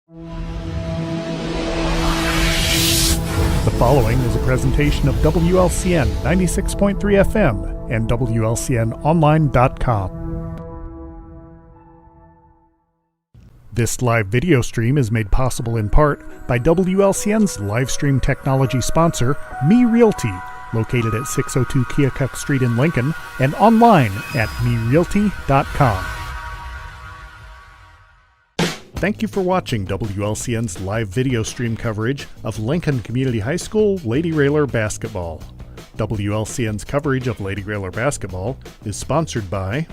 The following is a presentation of WLCN 96.3 FM and WLCNonline.com. This live video stream is made possible in part by WLCN's live stream technology sponsor, Me Realty, located at 602 Keokuk Street in Lincoln and online at merealty.com. Thank you for watching WLCN's live video stream coverage of Lincoln Community High School Lady Railer basketball. WLCN's coverage of Lady Railer basketball is sponsored by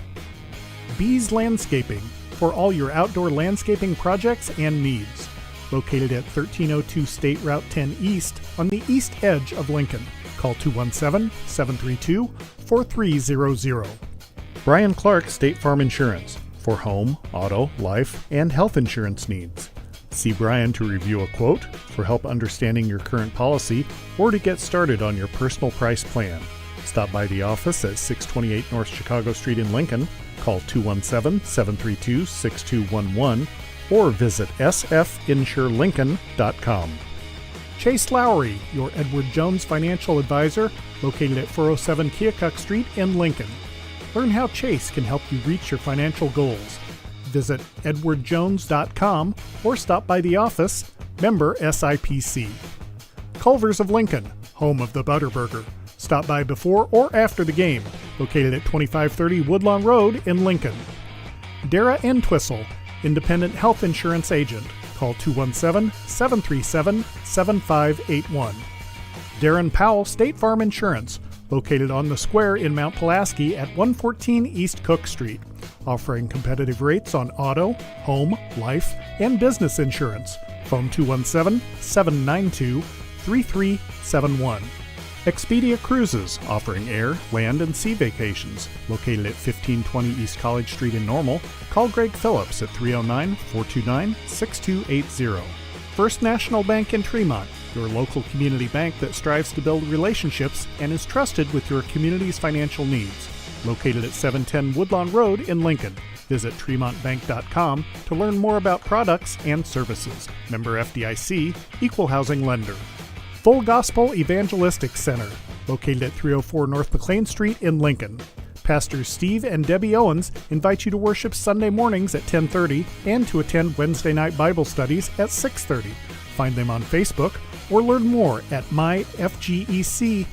Bees Landscaping for all your outdoor landscaping projects and needs. Located at 1302 State Route 10 East on the east edge of Lincoln. Call 217-732-4300. Brian Clark State Farm Insurance for home, auto, life, and health insurance needs. See Brian to review a quote, for help understanding your current policy, or to get started on your personal price plan. Stop by the office at 628 North Chicago Street in Lincoln, call 217-732-6211, or visit sfinsurelincoln.com. Chase Lowry, your Edward Jones financial advisor, located at 407 Keokuk Street in Lincoln. Learn how Chase can help you reach your financial goals. Visit edwardjones.com or stop by the office, member SIPC. Culver's of Lincoln, home of the Butterburger. Stop by before or after the game, located at 2530 Woodlawn Road in Lincoln. Dara Entwistle, independent health insurance agent. Call 217-737-7581. Darren Powell State Farm Insurance, located on the square in Mount Pulaski at 114 East Cook Street, offering competitive rates on auto, home, life, and business insurance. Phone 217-792-3371. Expedia Cruises, offering air, land, and sea vacations, located at 1520 East College Street in Normal. Call Greg Phillips at 309-429-6280. First National Bank in Tremont, your local community bank that strives to build relationships and is trusted with your community's financial needs. Located at 710 Woodlawn Road in Lincoln. Visit TremontBank.com to learn more about products and services. Member FDIC, Equal Housing Lender. Full Gospel Evangelistic Center, located at 304 North McLean Street in Lincoln. Pastors Steve and Debbie Owens invite you to worship Sunday mornings at 10:30 and to attend Wednesday night Bible studies at 6:30. Find them on Facebook or learn more at myfgec.org.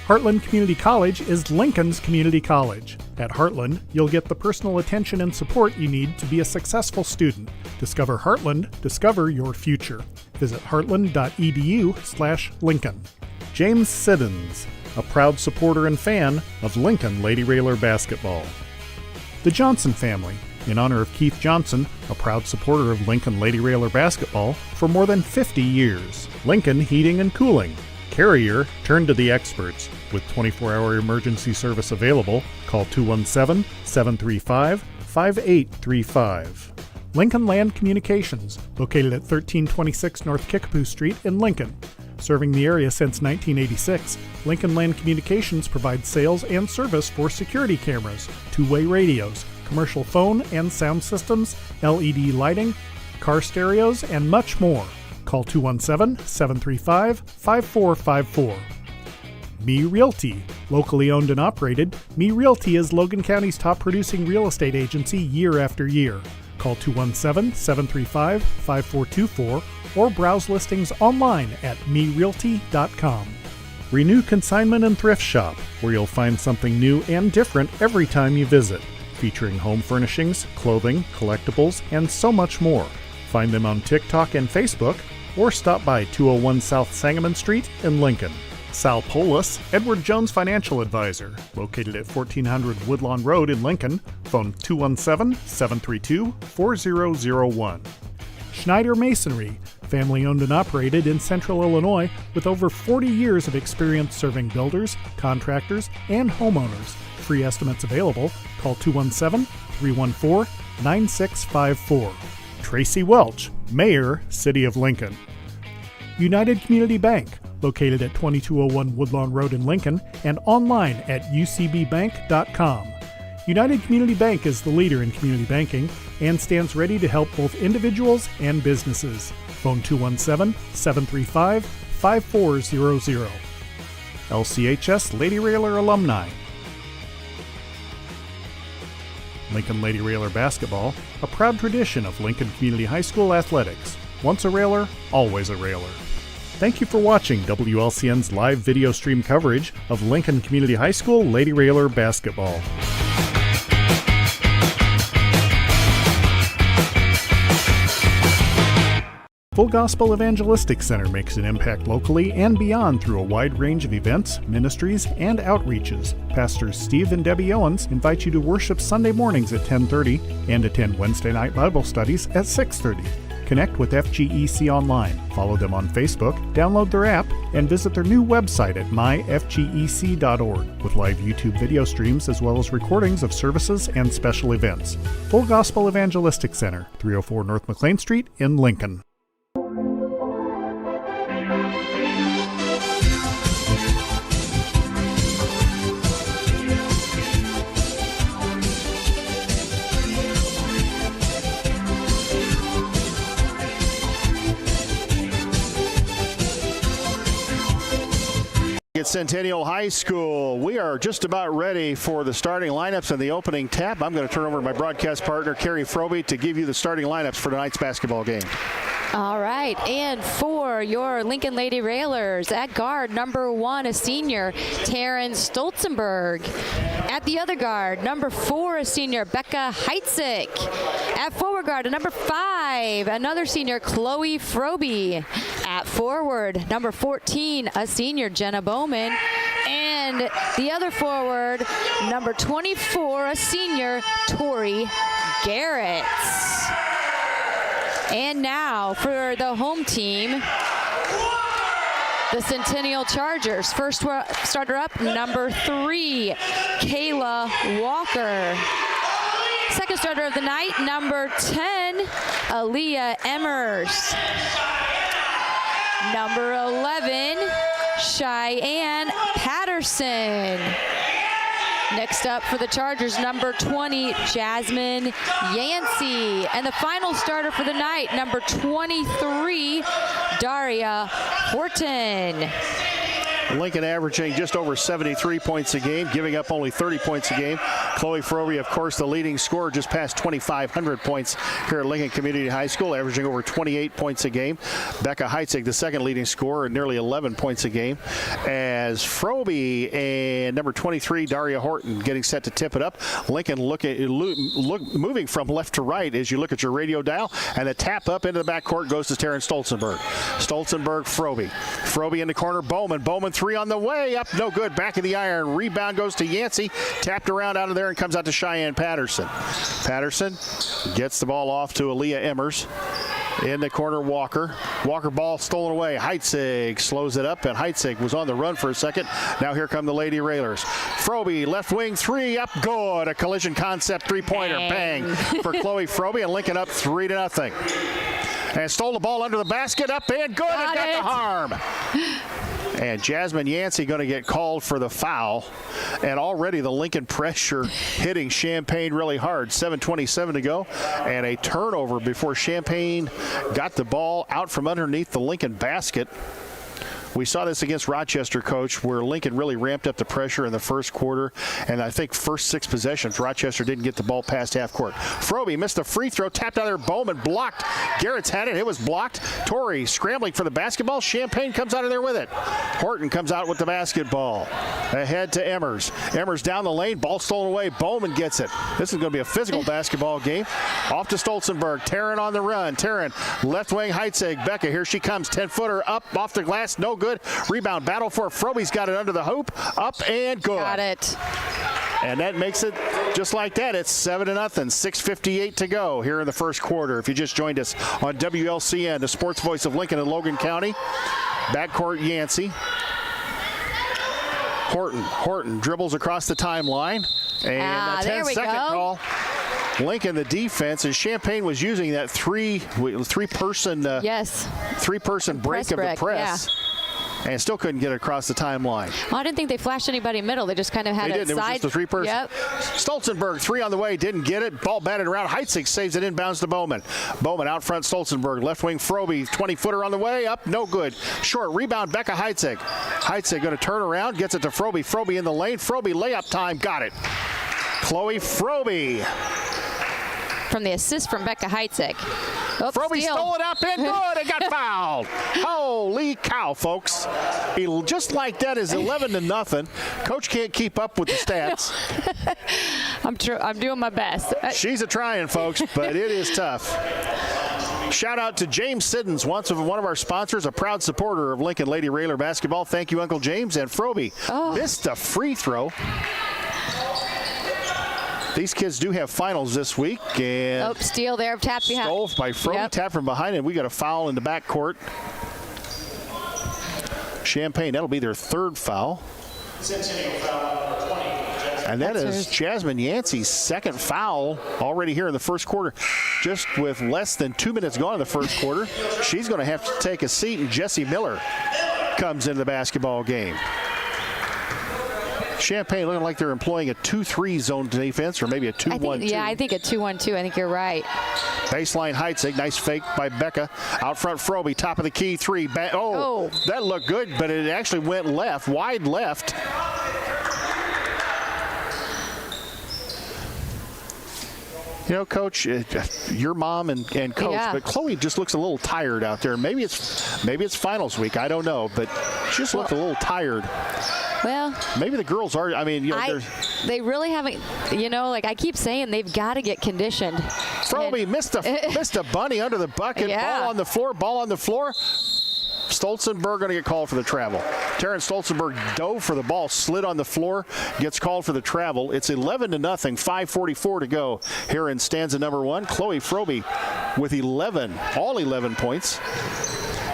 Heartland Community College is Lincoln's community college. At Heartland, you'll get the personal attention and support you need to be a successful student. Discover Heartland, discover your future. Visit heartland.edu/Lincoln. James Siddons, a proud supporter and fan of Lincoln Lady Railer basketball. The Johnson family, in honor of Keith Johnson, a proud supporter of Lincoln Lady Railer basketball for more than 50 years. Lincoln Heating and Cooling. Carrier turned to the experts. With 24-hour emergency service available, call 217-735-5835. Lincoln Land Communications, located at 1326 North Kickapoo Street in Lincoln. Serving the area since 1986, Lincoln Land Communications provides sales and service for security cameras, two-way radios, commercial phone and sound systems, LED lighting, car stereos, and much more. Call 217-735-5454. Me Realty. Locally owned and operated, Me Realty is Logan County's top producing real estate agency year after year. Call 217-735-5424 or browse listings online at merealty.com. Renew Consignment and Thrift Shop, where you'll find something new and different every time you visit, featuring home furnishings, clothing, collectibles, and so much more. Find them on TikTok and Facebook, or stop by 201 South Sangamon Street in Lincoln. Sal Polis, Edward Jones Financial Advisor, located at 1400 Woodlawn Road in Lincoln. Phone 217-732-4001. Schneider Masonry, family owned and operated in Central Illinois with over 40 years of experience serving builders, contractors, and homeowners. Free estimates available. Call 217-314-9654. Tracy Welch, Mayor, City of Lincoln. United Community Bank, located at 2201 Woodlawn Road in Lincoln and online at ucbbank.com. United Community Bank is the leader in community banking and stands ready to help both individuals and businesses. Phone 217-735-5400. LCHS Lady Railer Alumni. Lincoln Lady Railer Basketball, a proud tradition of Lincoln Community High School athletics. Once a Railer, always a Railer. Thank you for watching WLCN's live video stream coverage of Lincoln Community High School Lady Railer Basketball. Full Gospel Evangelistic Center makes an impact locally and beyond through a wide range of events, ministries, and outreaches. Pastors Steve and Debbie Owens invite you to worship Sunday mornings at 10:30 and attend Wednesday night Bible studies at 6:30. Connect with FGEC online, follow them on Facebook, download their app, and visit their new website at myfgec.org with live YouTube video streams as well as recordings of services and special events. Full Gospel Evangelistic Center, 304 North McLean Street in Lincoln. At Centennial High School, we are just about ready for the starting lineups and the opening tap. I'm going to turn over to my broadcast partner, Carrie Frobe, to give you the starting lineups for tonight's basketball game. All right, and for your Lincoln Lady Railers, at guard, number 1, a senior, Taryn Stolzenberg. At the other guard, number 4, a senior, Becca Heitzig. At forward guard, number 5, another senior, Chloe Frobe. At forward, number 14, a senior, Jenna Bowman. And the other forward, number 24, a senior, Tori Garrett. And now for the home team, the Centennial Chargers. First starter up, number 3, Kayla Walker. Second starter of the night, number 10, Aaliyah Emmers. Number 11, Cheyenne Patterson. Next up for the Chargers, number 20, Jasmine Yancey. And the final starter for the night, number 23, Daria Horton. Lincoln averaging just over 73 points a game, giving up only 30 points a game. Chloe Frobe, of course, the leading scorer, just past 2,500 points here at Lincoln Community High School, averaging over 28 points a game. Becca Heitzig, the second leading scorer, nearly 11 points a game. As Frobe and number 23, Daria Horton, getting set to tip it up. Lincoln moving from left to right as you look at your radio dial, and the tap up into the backcourt goes to Taryn Stolzenberg. Stolzenberg, Frobe. Frobe in the corner, Bowman. Bowman 3 on the way, up, no good, back of the iron. Rebound goes to Yancey, tapped around out of there and comes out to Cheyenne Patterson. Patterson gets the ball off to Aaliyah Emmers. In the corner, Walker. Walker ball stolen away. Heitzig slows it up, and Heitzig was on the run for a second. Now here come the Lady Railers. Frobe, left wing 3, up, good. A collision concept three-pointer, bang, for Chloe Frobe, and Lincoln up 3-0. And stole the ball under the basket, up and good, and got the harm. And Jasmine Yancey going to get called for the foul. And already the Lincoln pressure hitting Champaign really hard. 7:27 to go. And a turnover before Champaign got the ball out from underneath the Lincoln basket. We saw this against Rochester, Coach, where Lincoln really ramped up the pressure in the first quarter. And I think first 6 possessions, Rochester didn't get the ball past half court. Frobe missed the free throw, tapped out there. Bowman blocked. Garrett's had it. It was blocked. Torrey scrambling for the basketball. Champaign comes out of there with it. Horton comes out with the basketball. Ahead to Emmers. Emmers down the lane. Ball stolen away. Bowman gets it. This is going to be a physical basketball game. Off to Stolzenberg. Taryn on the run. Taryn, left wing, Heitzig. Becca, here she comes. 10-footer up off the glass. No good. Rebound battle for Frobe's got it under the hoop. Up and good. Got it. And that makes it just like that. It's 7-0. 6:58 to go here in the first quarter. If you just joined us on WLCN, the sports voice of Lincoln and Logan County. Backcourt Yancey. Horton dribbles across the timeline. And a 10-second call. Lincoln, the defense, and Champaign was using that three-person break of the press. Yeah. and still couldn't get it across the timeline. Well, I didn't think they flashed anybody middle. They just kind of had They a didn't. It was side. just a three-person. Yep. Stolzenberg, 3 on the way, didn't get it. Ball batted around. Heitzig saves it inbounds to Bowman. Bowman out front, Stolzenberg. Left wing, Frobe, 20-footer on the way. Up, no good. Short rebound, Becca Heitzig. Heitzig going to turn around, gets it to Frobe. Frobe in the lane. Frobe layup time, got it. Chloe Frobe. From the assist from Becca Heitzig. Oh, Frobe steal. stole it up and good. It got fouled. Holy cow, folks. Just like that is 11-0. Coach can't keep up with the stats. I'm doing my best. She's a-trying, folks, but it is tough. Shout out to James Siddons, one of our sponsors, a proud supporter of Lincoln Lady Railer basketball. Thank you, Uncle James. And Frobe missed a free throw. These kids do have finals this week. And steal there. Tap behind. Stole by Frobe. Yep. Tap from behind, and we got a foul in the backcourt. Champaign, that'll be their 3rd foul. Centennial foul number 20. And that is Jasmine Yancey's 2nd foul already here in the first quarter. Just with less than 2 minutes gone in the first quarter, she's going to have to take a seat, and Jessie Miller comes into the basketball game. Champaign looking like they're employing a 2-3 zone defense, or maybe a 2-1-2. Yeah, I think a 2-1-2. I think you're right. Baseline Heitzig, nice fake by Becca. Out front, Frobe, top of the key, 3. That looked good, but it actually went left, wide left. You know, Coach, your mom and Coach, but Chloe just looks a little tired out there. Maybe it's finals week. I don't know, but she just looked a little tired. Well, maybe the girls are. I mean, they really haven't. Like I keep saying, they've got to get conditioned. Frobe missed a bunny under the bucket. Yeah. Ball on the floor. Stolzenberg going to get called for the travel. Taryn Stolzenberg dove for the ball, slid on the floor, gets called for the travel. It's 11-0, 5:44 to go here in stanza number 1. Chloe Frobe with all 11 points.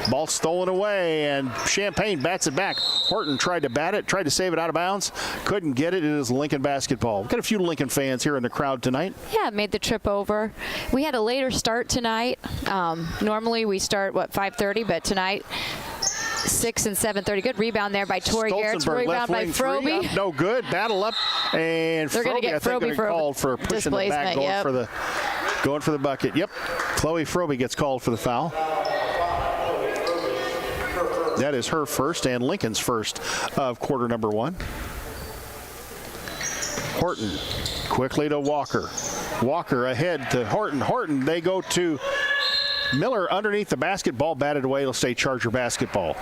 Ball stolen away, and Champaign bats it back. Horton tried to bat it, tried to save it out of bounds. Couldn't get it. It is Lincoln basketball. We've got a few Lincoln fans here in the crowd tonight. Yeah, made the trip over. We had a later start tonight. Normally we start, 5:30, but tonight 6 and 7:30. Good rebound there by Tori Garrett's. Rebound by Frobe. No good. Battle up, and they're going to get Frobe for called for pushing the back, going for the bucket. Yep. Chloe Frobe gets called for the foul. That is her first and Lincoln's first of quarter number 1. Horton quickly to Walker. Walker ahead to Horton. Horton, they go to Miller underneath the basketball, batted away. It'll stay Charger basketball.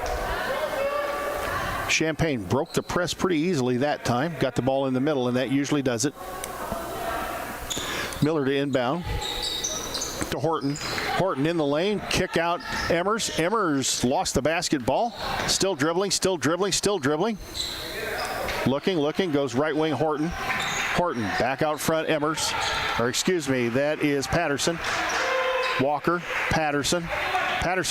Champaign broke the press pretty easily that time. Got the ball in the middle, and that usually does it. Miller to inbound. To Horton. Horton in the lane. Kick out Emmers. Emmers lost the basketball. Still dribbling. Looking. Goes right wing Horton. Horton back out front. Emmers. That is Patterson. Walker. Patterson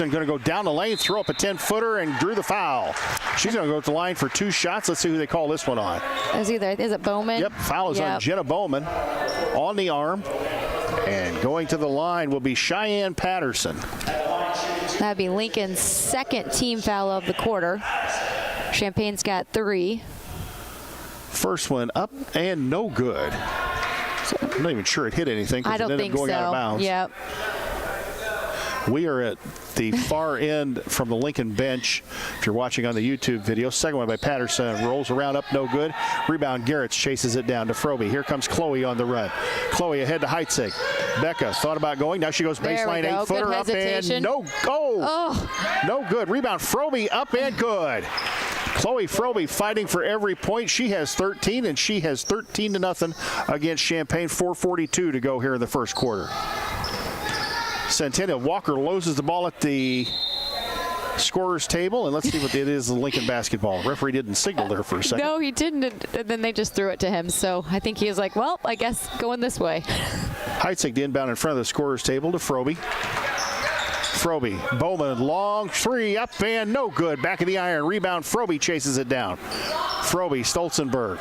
going to go down the lane, throw up a 10-footer, and drew the foul. She's going to go to the line for 2 shots. Let's see who they call this one on. Is it Bowman? Yep, foul is on Jenna Bowman on the arm. And going to the line will be Cheyenne Patterson. That'd be Lincoln's 2nd team foul of the quarter. Champaign's got 3. First one up and no good. I'm not even sure it hit anything because it ended up going out of bounds. Yep. We are at the far end from the Lincoln bench. If you're watching on the YouTube video, second one by Patterson. Rolls around, up, no good. Rebound, Garrett chases it down to Frobe. Here comes Chloe on the run. Chloe ahead to Heitzig. Becca thought about going. Now she goes baseline 8-footer up and no good. Rebound, Frobe up and good. Chloe Frobe fighting for every point. She has 13, and she has 13-0 against Champaign. 4:42 to go here in the first quarter. Centennial. Walker loses the ball at the scorer's table, and let's see what it is in Lincoln basketball. Referee didn't signal there for a second. No, he didn't, and then they just threw it to him. So I think he was like, well, I guess going this way. Heitzig the inbound in front of the scorer's table to Frobe. Bowman, long 3, up and no good. Back of the iron, rebound, Frobe chases it down. Frobe, Stolzenberg.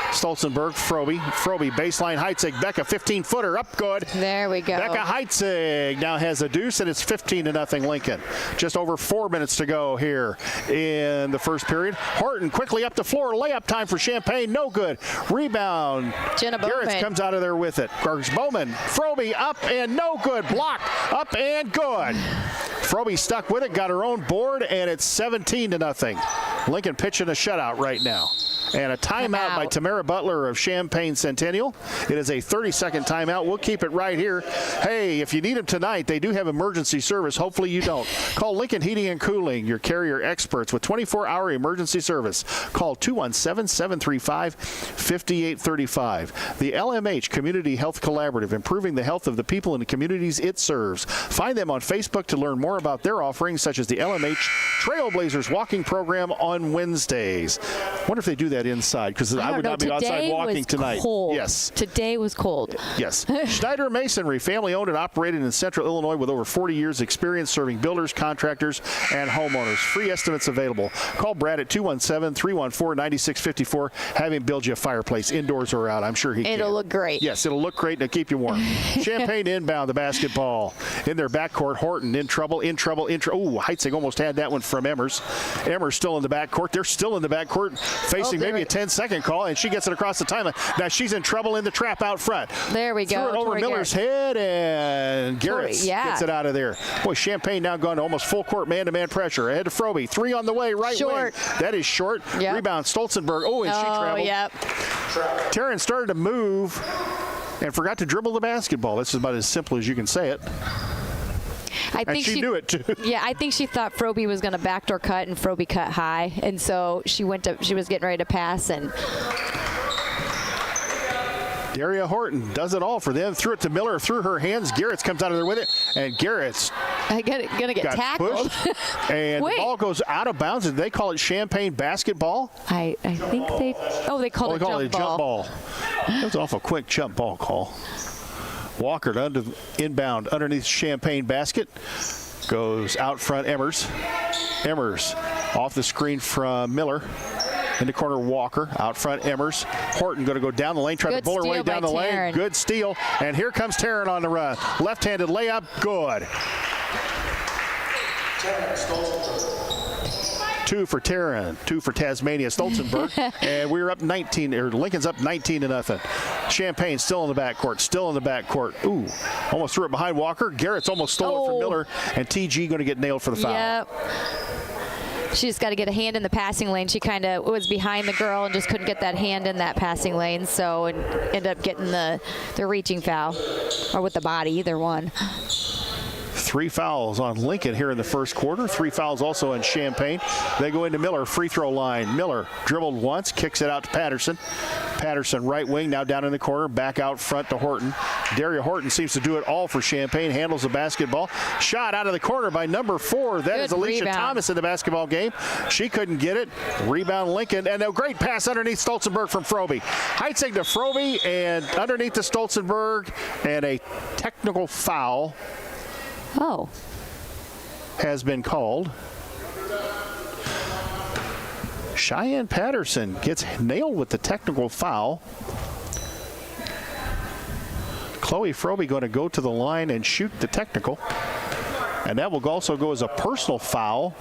Stolzenberg, Frobe, baseline, Heitzig, Becca, 15-footer, up good. There we go. Becca Heitzig now has a deuce, and it's 15-0 Lincoln. Just over 4 minutes to go here in the first period. Horton quickly up the floor, layup time for Champaign, no good. Rebound, Jenna Bowman. Garrett comes out of there with it. Bowman, Frobe up and no good. Blocked, up and good. Frobe stuck with it, got her own board, and it's 17-0. Lincoln pitching a shutout right now. And a timeout by Tamara Butler of Champaign Centennial. It is a 30-second timeout. We'll keep it right here. Hey, if you need them tonight, they do have emergency service. Hopefully you don't. Call Lincoln Heating and Cooling, your carrier experts with 24-hour emergency service. Call 217-735-5835. The LMH Community Health Collaborative, improving the health of the people in the communities it serves. Find them on Facebook to learn more about their offerings, such as the LMH Trailblazers Walking Program on Wednesdays. Wonder if they do that inside, because I would not be outside walking tonight. Cold. Yes. Today was cold. Yes. Schneider Masonry, family owned and operated in Central Illinois with over 40 years experience serving builders, contractors, and homeowners. Free estimates available. Call Brad at 217-314-9654. Have him build you a fireplace, indoors or out. I'm sure he can. It'll look great. Yes, it'll look great and it'll keep you warm. Champaign inbound the basketball. In their backcourt, Horton in trouble. Ooh, Heitzig almost had that one from Emmers. Emmers still in the backcourt. They're still in the backcourt, facing maybe a 10-second call, and she gets it across the timeline. Now she's in trouble in the trap out front. There we go. Threw it over Miller's head, and Garrett gets it out of there. Boy, Champaign now gone to almost full court man-to-man pressure. Ahead to Frobe. 3 on the way, right wing. That is short. Yep. Rebound, Stolzenberg. Oh, and she traveled. Yep. Taryn started to move and forgot to dribble the basketball. This is about as simple as you can say it. I think she knew it too. Yeah, I think she thought Frobe was going to backdoor cut, and Frobe cut high, and so she was getting ready to pass, and Daria Horton does it all for them. Threw it to Miller through her hands. Garrett's comes out of there with it, and Garrett's gonna get tackled. And the ball goes out of bounds. Did they call it Champaign basketball? I think they called it jump ball. That was an awful quick jump ball call. Walker to inbound underneath Champaign basket. Goes out front, Emmers. Emmers off the screen from Miller. In the corner, Walker. Out front, Emmers. Horton going to go down the lane, try to bull her way down the lane. Good steal. And here comes Taryn on the run. Left-handed layup, good. 2 for Taryn, 2 for Tasmania Stolzenberg, and we're up 19, or Lincoln's up 19-0. Champaign still in the backcourt, Ooh, almost threw it behind Walker. Garrett's almost stole it from Miller, and TG going to get nailed for the foul. Yep. She just got to get a hand in the passing lane. She kind of was behind the girl and just couldn't get that hand in that passing lane, so and ended up getting the reaching foul, or with the body, either one. 3 fouls on Lincoln here in the first quarter. 3 fouls also on Champaign. They go into Miller, free throw line. Miller dribbled once, kicks it out to Patterson. Patterson right wing, now down in the corner, back out front to Horton. Daria Horton seems to do it all for Champaign, handles the basketball. Shot out of the corner by number 4. That is Alicia Thomas in the basketball game. She couldn't get it. Rebound Lincoln, and a great pass underneath Stolzenberg from Frobe. Heitzig to Frobe, and underneath the Stolzenberg, and a technical foul has been called. Cheyenne Patterson gets nailed with the technical foul. Chloe Frobe going to go to the line and shoot the technical. And that will also go as a personal foul.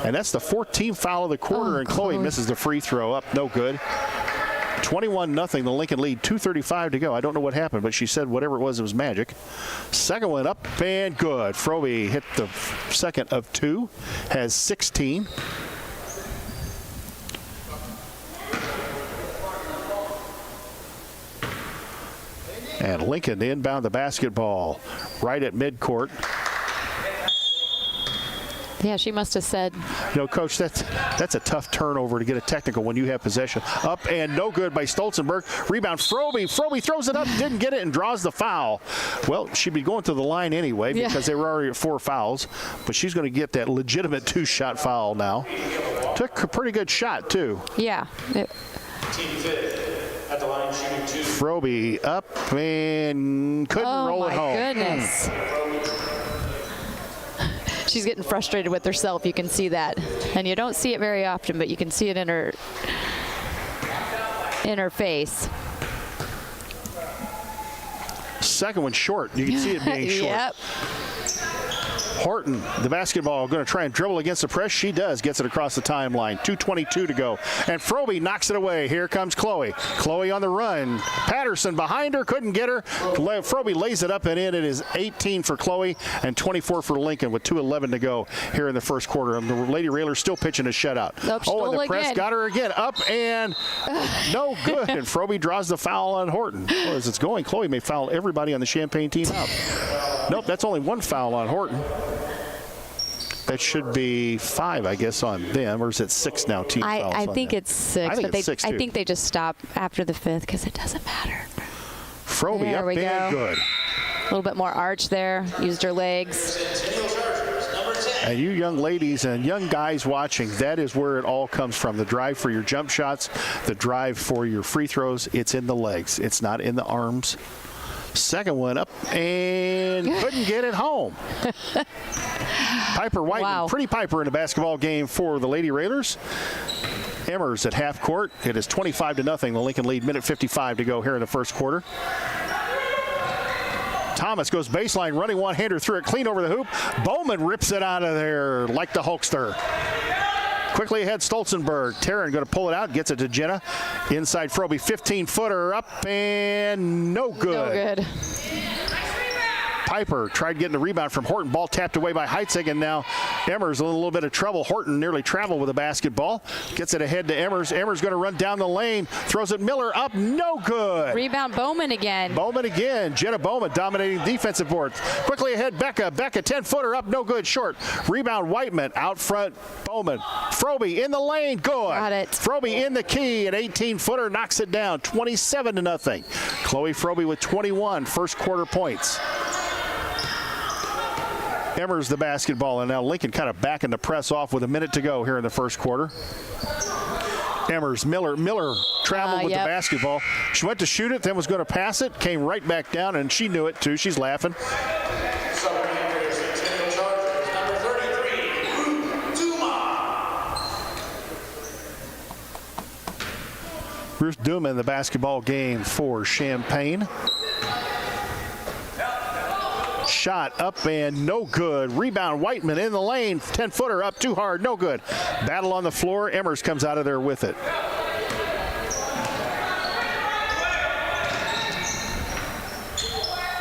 And that's the 14th foul of the quarter, and Chloe misses the free throw. Up, no good. 21-0, the Lincoln lead, 2:35 to go. I don't know what happened, but she said whatever it was magic. Second one up and good. Frobe hit the second of 2, has 16. And Lincoln inbound the basketball right at midcourt. Yeah, she must have said. You know, Coach, that's a tough turnover to get a technical when you have possession. Up and no good by Stolzenberg. Rebound, Frobe. Frobe throws it up, didn't get it, and draws the foul. Well, she'd be going to the line anyway because they were already at 4 fouls. But she's going to get that legitimate 2-shot foul now. Took a pretty good shot, too. Yeah. Team fifth at the line shooting 2. Frobe up and couldn't roll it home. Oh, my goodness. She's getting frustrated with herself. You can see that. And you don't see it very often, but you can see it in her. in her face. Second one short. You can see it being short. Yep. Horton, the basketball, going to try and dribble against the press. She does. Gets it across the timeline. 2:22 to go. And Frobe knocks it away. Here comes Chloe. Chloe on the run. Patterson behind her. Couldn't get her. Frobe lays it up and in. It is 18 for Chloe and 24 for Lincoln with 2:11 to go here in the first quarter. And the Lady Railers still pitching a shutout. Nope, and the press again. got her again. Up and no good. And Frobe draws the foul on Horton. Well, as it's going, Chloe may foul everybody on the Champaign team out. Nope, that's only one foul on Horton. That should be 5, I guess, on them, or is it 6 now? Team fouls I on think them. it's 6, I think but it's 6 I too. think they just stop after the 5th because it doesn't matter. Frobe There up we and go. good. A little bit more arch there. Used her legs. And you young ladies and young guys watching, that is where it all comes from. The drive for your jump shots, the drive for your free throws, it's in the legs. It's not in the arms. Second one up and couldn't get it home. Piper Whiteman, Wow. pretty Piper in a basketball game for the Lady Railers. Emmers at half court. It is 25-0. The Lincoln lead, minute 55 to go here in the first quarter. Thomas goes baseline, running one-hander through it, clean over the hoop. Bowman rips it out of there like the Hulkster. Quickly ahead, Stolzenberg. Taryn going to pull it out, gets it to Jenna. Inside Frobe, 15-footer up and no good. No good. Piper tried getting the rebound from Horton. Ball tapped away by Heitzig, and now Emmers in a little bit of trouble. Horton nearly traveled with the basketball. Gets it ahead to Emmers. Emmers going to run down the lane. Throws it Miller up. No good. Rebound Bowman again. Bowman again. Jenna Bowman dominating defensive boards. Quickly ahead, Becca. Becca, 10-footer up. No good. Short. Rebound Whiteman. Out front, Bowman. Frobe in the lane. Good. Got it. Frobe in the key. An 18-footer knocks it down. 27-0. Chloe Frobe with 21 first quarter points. Emmers the basketball, and now Lincoln kind of backing the press off with a minute to go here in the first quarter. Emmers, Miller traveled with the basketball. She went to shoot it, then was going to pass it, came right back down, and she knew it too. She's laughing. Ruth Duma in the basketball game for Champaign. Shot up and no good. Rebound Whiteman in the lane. 10-footer up too hard. No good. Battle on the floor. Emmers comes out of there with it.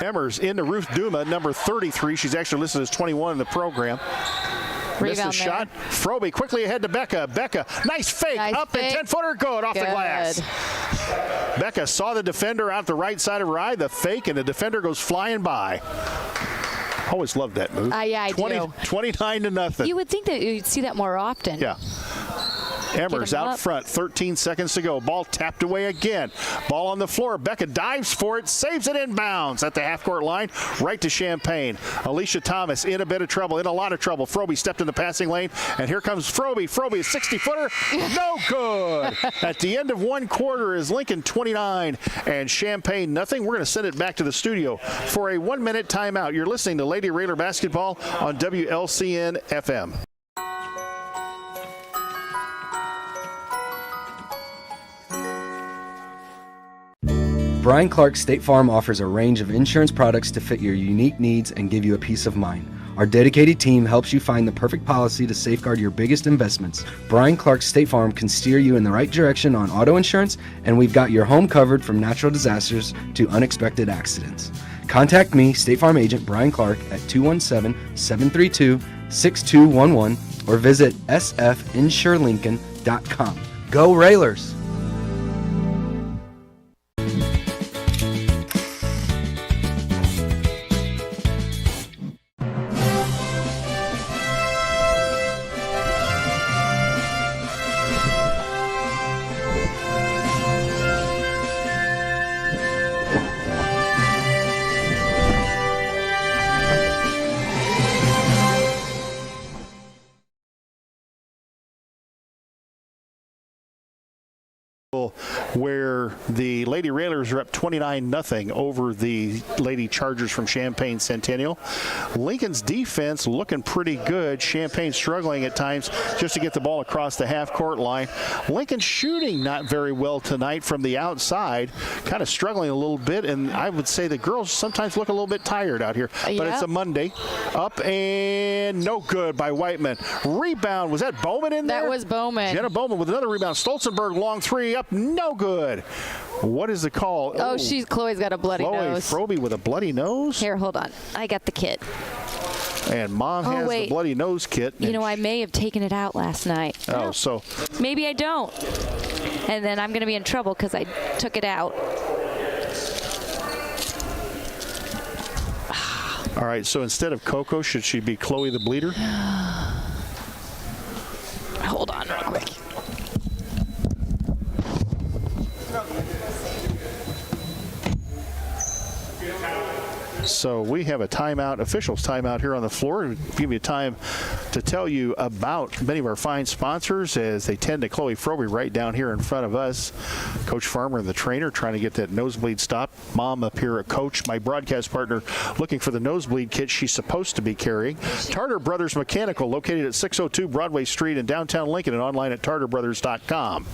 Emmers into Ruth Duma, number 33. She's actually listed as 21 in the program. Missed the shot. Frobe quickly ahead to Becca. Becca, nice fake. Up and 10-footer. Good off the glass. Becca saw the defender out the right side of her eye. The fake, and the defender goes flying by. Always loved that move. Yeah, I do. 29-0. You would think that you'd see that more often. Yeah. Emmers out front, 13 seconds to go. Ball tapped away again. Ball on the floor. Becca dives for it, saves it inbounds at the half-court line, right to Champaign. Alicia Thomas in a bit of trouble, in a lot of trouble. Frobe stepped in the passing lane, and here comes Frobe. Frobe, a 60-footer, no good. At the end of one quarter is Lincoln 29 and Champaign nothing. We're going to send it back to the studio for a 1-minute timeout. You're listening to Lady Raider Basketball on WLCN FM. Brian Clark State Farm offers a range of insurance products to fit your unique needs and give you a peace of mind. Our dedicated team helps you find the perfect policy to safeguard your biggest investments. Brian Clark State Farm can steer you in the right direction on auto insurance, and we've got your home covered from natural disasters to unexpected accidents. Contact me, State Farm agent Brian Clark, at 217-732-6211 or visit sfinsurelincoln.com. Go Railers! where the Lady Railers are up 29-0 over the Lady Chargers from Champaign Centennial. Lincoln's defense looking pretty good. Champaign struggling at times just to get the ball across the half-court line. Lincoln shooting not very well tonight from the outside, kind of struggling a little bit, and I would say the girls sometimes look a little bit tired out here. But it's a Monday. Up and no good by Whiteman. Rebound, was that Bowman in there? That was Bowman. Jenna Bowman with another rebound. Stolzenberg, long three, up, no good. What is the call? Oh, Chloe's got a bloody nose. Chloe Froby with a bloody nose? Here, hold on. I got the kit. And Mom has the bloody nose kit. You know, I may have taken it out last night. Oh, so. Maybe I don't. And then I'm going to be in trouble because I took it out. All right, so instead of Coco, should she be Chloe the Bleeder? Hold on real quick. So we have a timeout, officials timeout here on the floor. We'll give you time to tell you about many of our fine sponsors as they tend to Chloe Froby right down here in front of us. Coach Farmer and the trainer trying to get that nosebleed stopped. Mom up here at Coach, my broadcast partner, looking for the nosebleed kit she's supposed to be carrying. Tartar Brothers Mechanical, located at 602 Broadway Street in downtown Lincoln and online at tartarbrothers.com.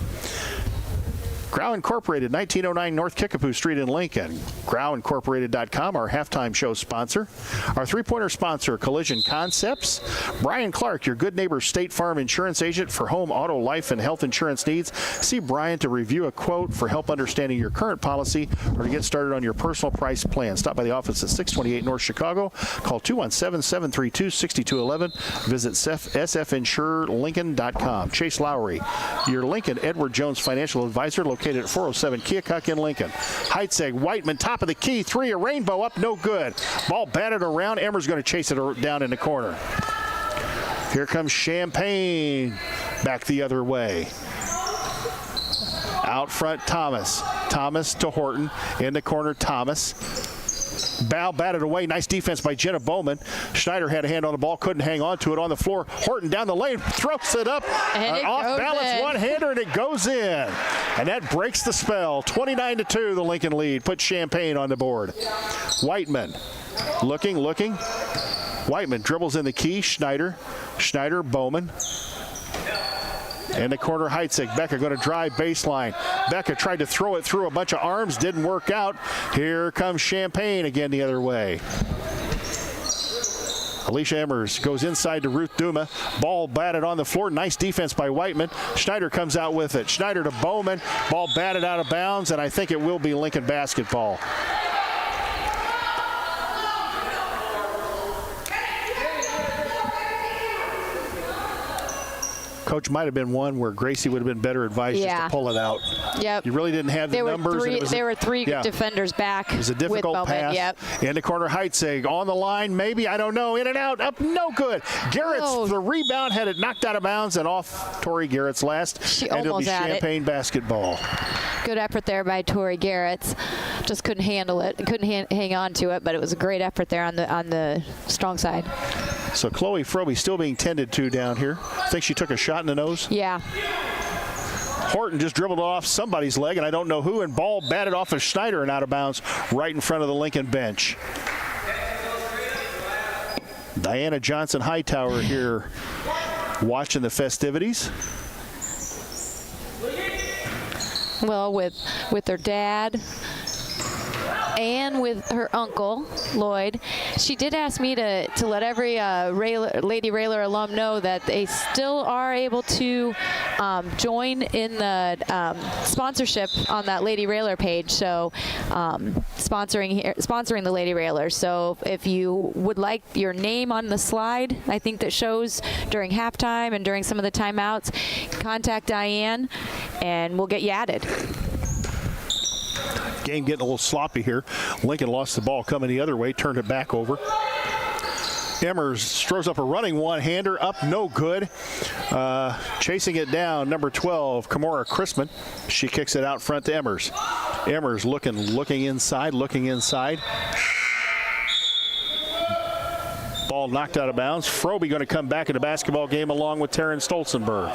Grau Incorporated, 1909 North Kickapoo Street in Lincoln. GrauIncorporated.com, our halftime show sponsor. Our three-pointer sponsor, Collision Concepts. Brian Clark, your good neighbor State Farm insurance agent for home, auto, life, and health insurance needs. See Brian to review a quote for help understanding your current policy or to get started on your personal price plan. Stop by the office at 628 North Chicago. Call 217-732-6211. Visit sfinsurerlincoln.com. Chase Lowry, your Lincoln Edward Jones financial advisor, located at 407 Keokuk in Lincoln. Heitzeg, Whiteman, top of the key, three, a rainbow up, no good. Ball batted around. Emmer's going to chase it down in the corner. Here comes Champaign back the other way. Out front, Thomas. Thomas to Horton. In the corner, Thomas. Bow batted away. Nice defense by Jenna Bowman. Schneider had a hand on the ball, couldn't hang on to it on the floor. Horton down the lane, throws it up. Off balance one-hander, and it goes in. And that breaks the spell. 29-2, the Lincoln lead. Put Champaign on the board. Whiteman looking. Whiteman dribbles in the key. Schneider, Bowman. In the corner, Heitzig. Becca going to drive baseline. Becca tried to throw it through a bunch of arms. Didn't work out. Here comes Champaign again the other way. Alicia Emmers goes inside to Ruth Duma. Ball batted on the floor. Nice defense by Whiteman. Schneider comes out with it. Schneider to Bowman. Ball batted out of bounds, and I think it will be Lincoln basketball. Coach, might have been one where Gracie would have been better advised just to pull it out. Yep. You really didn't have the numbers. There were three defenders back. It was a difficult pass. Yep. In the corner, Heitzig on the line, maybe, I don't know. In and out, up, no good. Garrett's the rebound, had it knocked out of bounds and off Tori Garrett's last. And it'll be Champaign basketball. Good effort there by Tori Garrett's. Just couldn't handle it. Couldn't hang on to it, but it was a great effort there on the strong side. So Chloe Froby still being tended to down here. I think she took a shot in the nose. Yeah. Horton just dribbled off somebody's leg, and I don't know who, and ball batted off of Schneider and out of bounds right in front of the Lincoln bench. Diana Johnson Hightower here watching the festivities. Well, with her dad and with her uncle, Lloyd, she did ask me to let every Lady Railer alum know that they still are able to join in the sponsorship on that Lady Railer page. So sponsoring the Lady Railers. So if you would like your name on the slide, I think that shows during halftime and during some of the timeouts, contact Diane and we'll get you added. Game getting a little sloppy here. Lincoln lost the ball coming the other way, turned it back over. Emmers throws up a running one-hander, up, no good. Chasing it down, number 12, Kimora Chrisman. She kicks it out front to Emmers. Emmers looking inside. Ball knocked out of bounds. Froby going to come back in the basketball game along with Taryn Stolzenberg.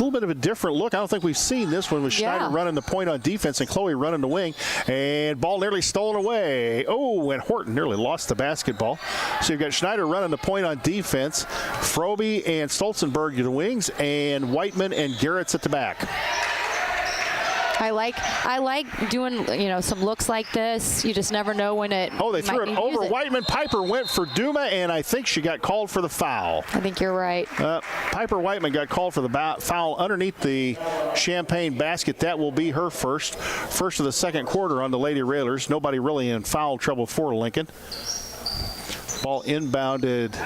little bit of a different look. I don't think we've seen this one with Schneider running the point on defense and Chloe running the wing. And ball nearly stolen away. Oh, and Horton nearly lost the basketball. So you've got Schneider running the point on defense, Frobe and Stolzenberg to the wings, and Whiteman and Garrett's at the back. I like doing, some looks like this. You just never know when it. Oh, they threw it over Whiteman. Piper went for Duma, and I think she got called for the foul. I think you're right. Piper Whiteman got called for the foul underneath the Champaign basket. That will be her first of the second quarter on the Lady Railers. Nobody really in foul trouble for Lincoln. Ball inbounded.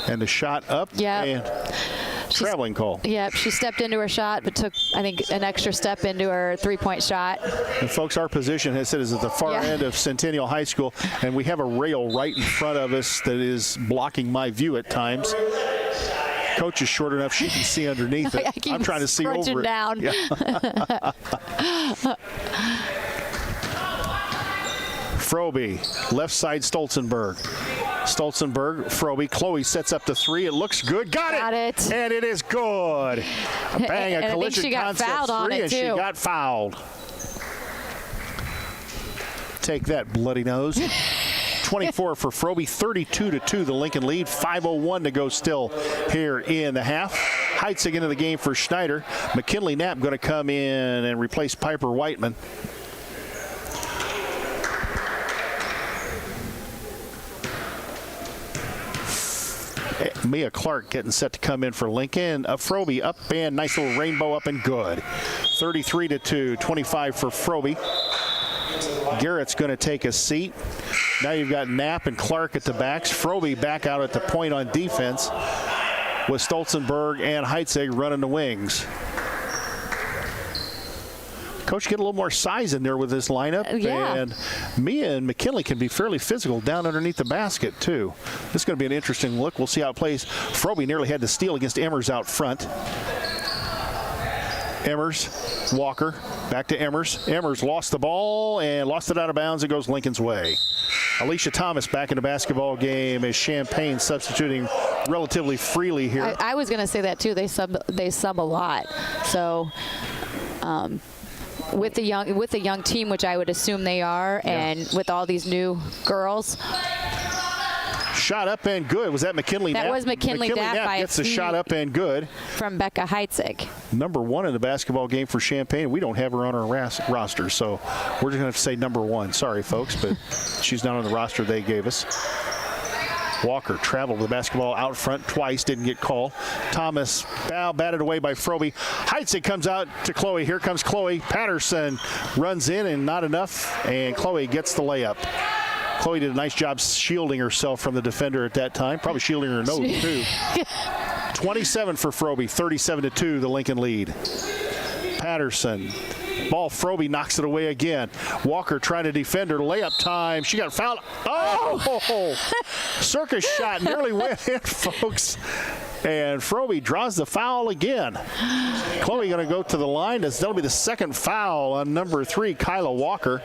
And the shot up. Yeah. And traveling call. Yeah, she stepped into her shot, but took, I think, an extra step into her three-point shot. And folks, our position is at the far end of Centennial High School, and we have a rail right in front of us that is blocking my view at times. Coach is short enough she can see underneath it. I'm trying to see over it. Down. Yeah. Frobe, left side Stolzenberg. Frobe, Chloe sets up the three. It looks good. Got it. And it is good. Bang, a collision concept three, and she got fouled. Take that, bloody nose. 24 for Frobe, 32-2 the Lincoln lead. 5:01 to go still here in the half. Heitzig into the game for Schneider. McKinley Knapp going to come in and replace Piper Whiteman. Mia Clark getting set to come in for Lincoln. Frobe up and nice little rainbow up and good. 33-2, 25 for Frobe. Garrett's going to take a seat. Now you've got Knapp and Clark at the backs. Frobe back out at the point on defense with Stolzenberg and Heitzig running the wings. Coach, get a little more size in there with this lineup. Yeah. And Mia and McKinley can be fairly physical down underneath the basket, too. This is going to be an interesting look. We'll see how it plays. Frobe nearly had to steal against Emmers out front. Emmers, Walker, back to Emmers. Emmers lost the ball and lost it out of bounds. It goes Lincoln's way. Alicia Thomas back in the basketball game as Champaign substituting relatively freely here. I was going to say that, too. They sub a lot. So with the young team, which I would assume they are, and with all these new girls. Shot up and good. Was that McKinley Knapp? That was McKinley Knapp gets the shot up and good. From Becca Heitzig. Number one in the basketball game for Champaign. We don't have her on our roster, so we're just going to have to say number one. Sorry, folks, but she's not on the roster they gave us. Walker traveled the basketball out front twice, didn't get called. Thomas batted away by Frobe. Heitzig comes out to Chloe. Here comes Chloe. Patterson runs in and not enough, and Chloe gets the layup. Chloe did a nice job shielding herself from the defender at that time. Probably shielding her nose, too. 27 for Frobe, 37-2, the Lincoln lead. Patterson. Ball, Frobe knocks it away again. Walker trying to defend her. Layup time. She got fouled. Oh! Circus shot nearly went in, folks. And Frobe draws the foul again. Chloe going to go to the line. That'll be the second foul on number 3, Kyla Walker.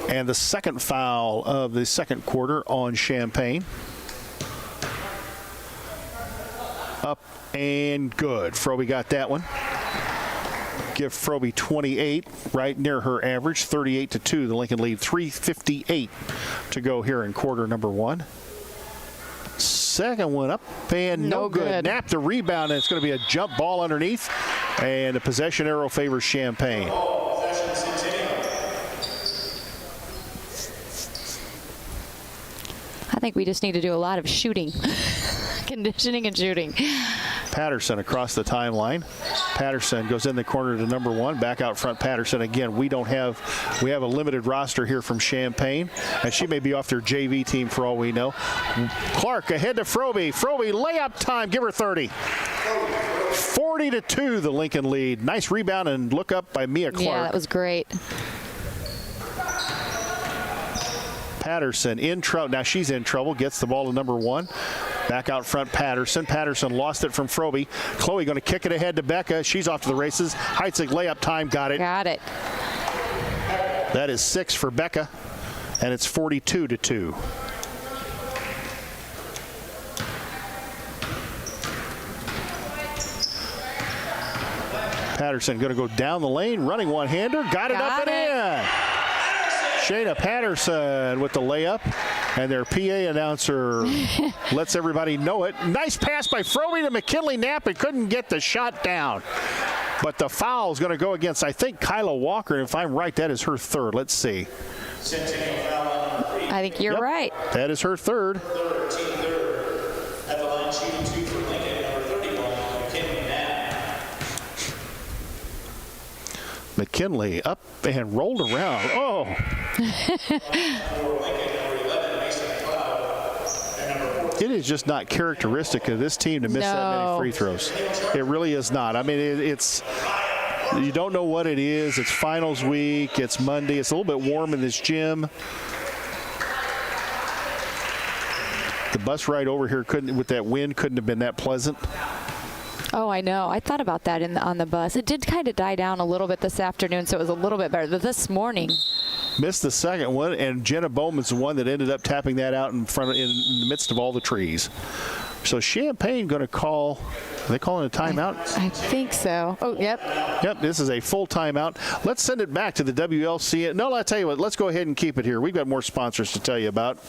And the second foul of the second quarter on Champaign. Up and good. Frobe got that one. Give Frobe 28, right near her average. 38-2, the Lincoln lead. 3:58 to go here in quarter number 1. Second one up and no good. Knapp the rebound, and it's going to be a jump ball underneath. And the possession arrow favors Champaign. I think we just need to do a lot of shooting. Conditioning and shooting. Patterson across the timeline. Patterson goes in the corner to number 1. Back out front, Patterson again. We have a limited roster here from Champaign, and she may be off their JV team for all we know. Clark ahead to Frobe. Frobe layup time. Give her 30. 40-2, the Lincoln lead. Nice rebound and look up by Mia Clark. Yeah, that was great. Patterson in trouble. Now she's in trouble. Gets the ball to number 1. Back out front, Patterson. Patterson lost it from Frobe. Chloe going to kick it ahead to Becca. She's off to the races. Heitzig layup time. Got it. Got it. That is 6 for Becca, and it's 42-2. Patterson going to go down the lane, running one-hander, got it up and in. Shayna Patterson with the layup, and their PA announcer lets everybody know it. Nice pass by Froby to McKinley Knapp, and couldn't get the shot down. But the foul is going to go against, I think, Kyla Walker. And if I'm right, that is her third. Let's see. Centennial foul on number 3. I think you're right. That is her third. Team third. At the line, shooting 2 for Lincoln, number 31, McKinley Knapp. McKinley up and rolled around. Oh. For Lincoln, number 11, Mason McLeod. And number 14. It is just not characteristic of this team to miss that many free throws. It really is not. I mean, it's you don't know what it is. It's finals week. It's Monday. It's a little bit warm in this gym. The bus ride over here with that wind couldn't have been that pleasant. Oh, I know. I thought about that on the bus. It did kind of die down a little bit this afternoon, so it was a little bit better. But this morning, missed the second one, and Jenna Bowman's the one that ended up tapping that out in the midst of all the trees. So Champaign going to call. Are they calling a timeout? I think so. Oh, yep. Yep, this is a full timeout. Let's send it back to the WLC. No, I'll tell you what, let's go ahead and keep it here. We've got more sponsors to tell you about.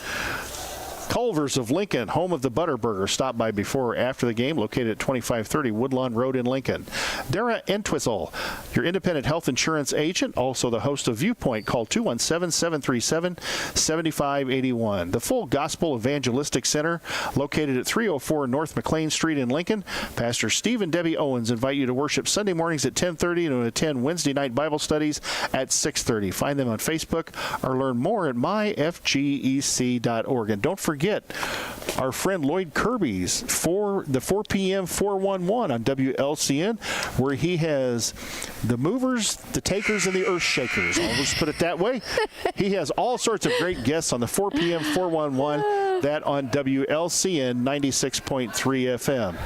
Culver's of Lincoln, home of the Butterburger. Stop by before or after the game, located at 2530 Woodlawn Road in Lincoln. Dara Entwistle, your independent health insurance agent, also the host of Viewpoint. Call 217-737-7581. The Full Gospel Evangelistic Center, located at 304 North McLean Street in Lincoln. Pastor Steve and Debbie Owens invite you to worship Sunday mornings at 10:30 and attend Wednesday night Bible studies at 6:30. Find them on Facebook or learn more at myfgec.org. And don't forget our friend Lloyd Kirby's for the 4 p.m. 411 on WLCN, where he has the movers, the takers, and the earth shakers. I'll just put it that way. He has all sorts of great guests on the 4 p.m. 411, that on WLCN 96.3 FM.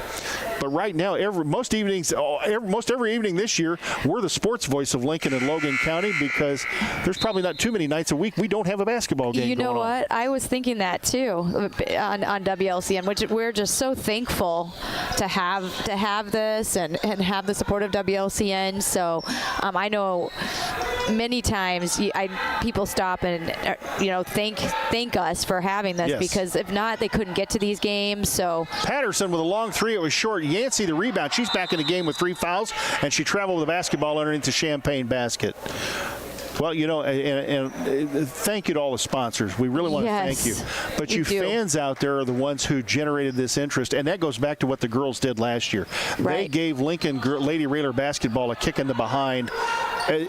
But right now, most every evening this year, we're the sports voice of Lincoln and Logan County, because there's probably not too many nights a week we don't have a basketball game. You know going what? on. I was thinking that too on WLCN, which we're just so thankful to have this and have the support of WLCN. So I know many times people stop and thank us for having this, because if not, they couldn't get to these games. So Patterson with a long three, it was short. Yancey the rebound. She's back in the game with 3 fouls, and she traveled with the basketball underneath the Champaign basket. Well, and thank you to all the sponsors. We really want to thank you. But you fans out there are the ones who generated this interest, and that goes back to what the girls did last year. Right. They gave Lincoln Lady Railer basketball a kick in the behind,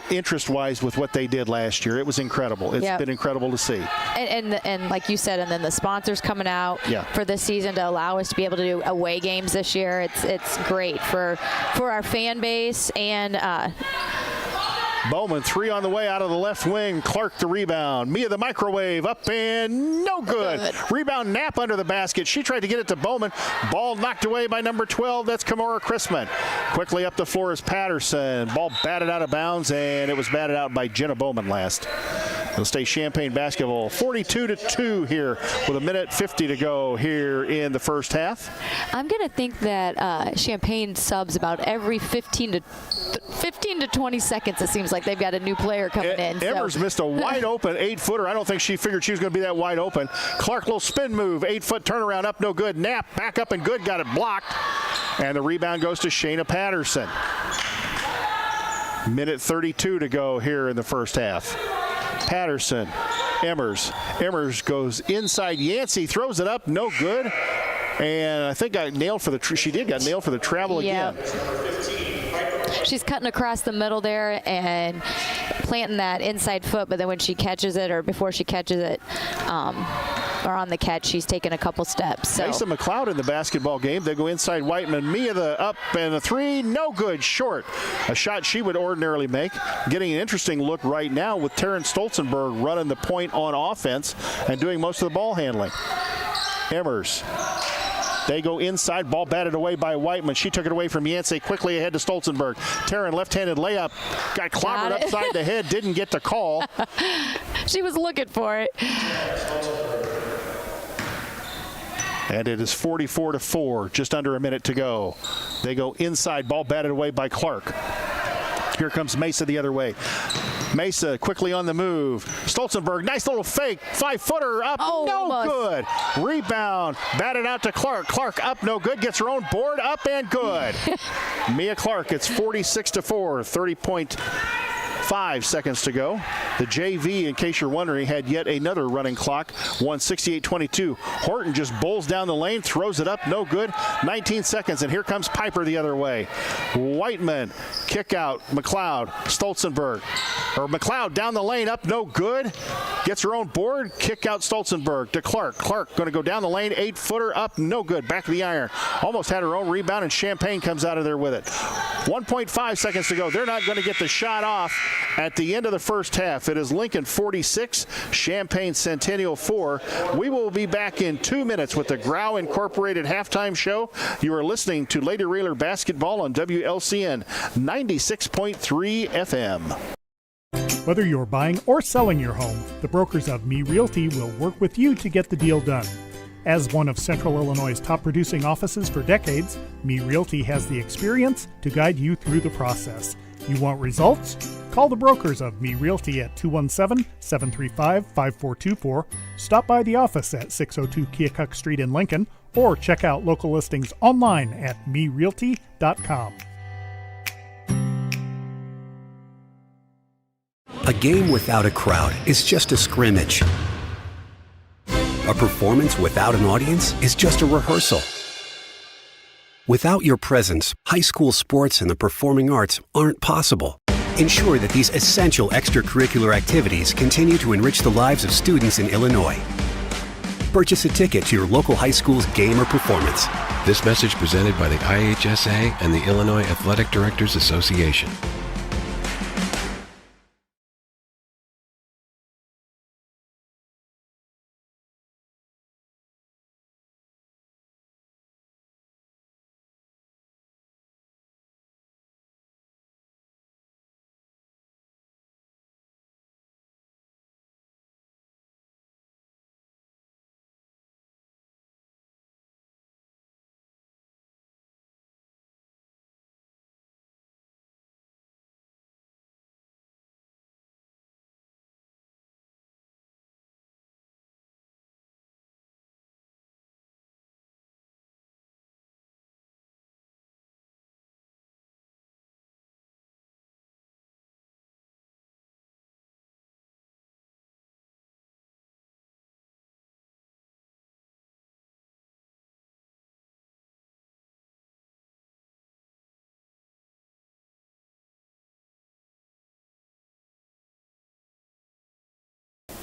interest-wise, with what they did last year. It was incredible. It's been incredible to see. And like you said, and then the sponsors coming out for this season to allow us to be able to do away games this year. It's great for our fan base. And Bowman, 3 on the way out of the left wing. Clark the rebound. Mia the microwave up and no good. Rebound Knapp under the basket. She tried to get it to Bowman. Ball knocked away by number 12. That's Kamora Chrisman. Quickly up the floor is Patterson. Ball batted out of bounds, and it was batted out by Jenna Bowman last. It'll stay Champaign basketball 42-2 here with 1:50 to go here in the first half. I'm going to think that Champaign subs about every 15 to 20 seconds. It seems like they've got a new player coming in. Evers missed a wide open 8-footer. I don't think she figured she was going to be that wide open. Clark, little spin move, 8-foot turnaround up, no good. Knapp back up and good, got it blocked. And the rebound goes to Shayna Patterson. 1:32 to go here in the first half. Patterson, Emmers goes inside. Yancey throws it up, no good. And I think got nailed for the travel again. She's cutting across the middle there and planting that inside foot, but then when she catches it, or before she catches it, or on the catch, she's taking a couple steps. So. Mason McLeod in the basketball game. They go inside Whiteman. Mia the up and the 3, no good, short. A shot she would ordinarily make. Getting an interesting look right now with Taryn Stolzenberg running the point on offense and doing most of the ball handling. Emmers. They go inside. Ball batted away by Whiteman. She took it away from Yancey. Quickly ahead to Stolzenberg. Taryn left-handed layup. Got clobbered upside the head. Didn't get the call. She was looking for it. And it is 44-4. Just under a minute to go. They go inside. Ball batted away by Clark. Here comes Mesa the other way. Mesa quickly on the move. Stolzenberg, nice little fake. 5-footer up, no good. Rebound, batted out to Clark. Clark up, no good. Gets her own board, up and good. Mia Clark, it's 46-4, 30.5 seconds to go. The JV, in case you're wondering, had yet another running clock, won 68-22. Horton just bowls down the lane, throws it up, no good. 19 seconds, and here comes Piper the other way. Whiteman, kick out, McLeod, Stolzenberg. Or McLeod down the lane, up, no good. Gets her own board, kick out Stolzenberg to Clark. Clark going to go down the lane, 8-footer, up, no good. Back of the iron. Almost had her own rebound, and Champaign comes out of there with it. 1.5 seconds to go. They're not going to get the shot off at the end of the first half. It is Lincoln 46, Champaign Centennial 4. We will be back in 2 minutes with the Grau Incorporated halftime show. You are listening to Lady Railer Basketball on WLCN 96.3 FM. Whether you're buying or selling your home, the brokers of Me Realty will work with you to get the deal done. As one of Central Illinois' top producing offices for decades, Me Realty has the experience to guide you through the process. You want results? Call the brokers of Me Realty at 217-735-5424, stop by the office at 602 Keokuk Street in Lincoln, or check out local listings online at merealty.com. A game without a crowd is just a scrimmage. A performance without an audience is just a rehearsal. Without your presence, high school sports and the performing arts aren't possible. Ensure that these essential extracurricular activities continue to enrich the lives of students in Illinois. Purchase a ticket to your local high school's game or performance. This message presented by the IHSA and the Illinois Athletic Directors Association.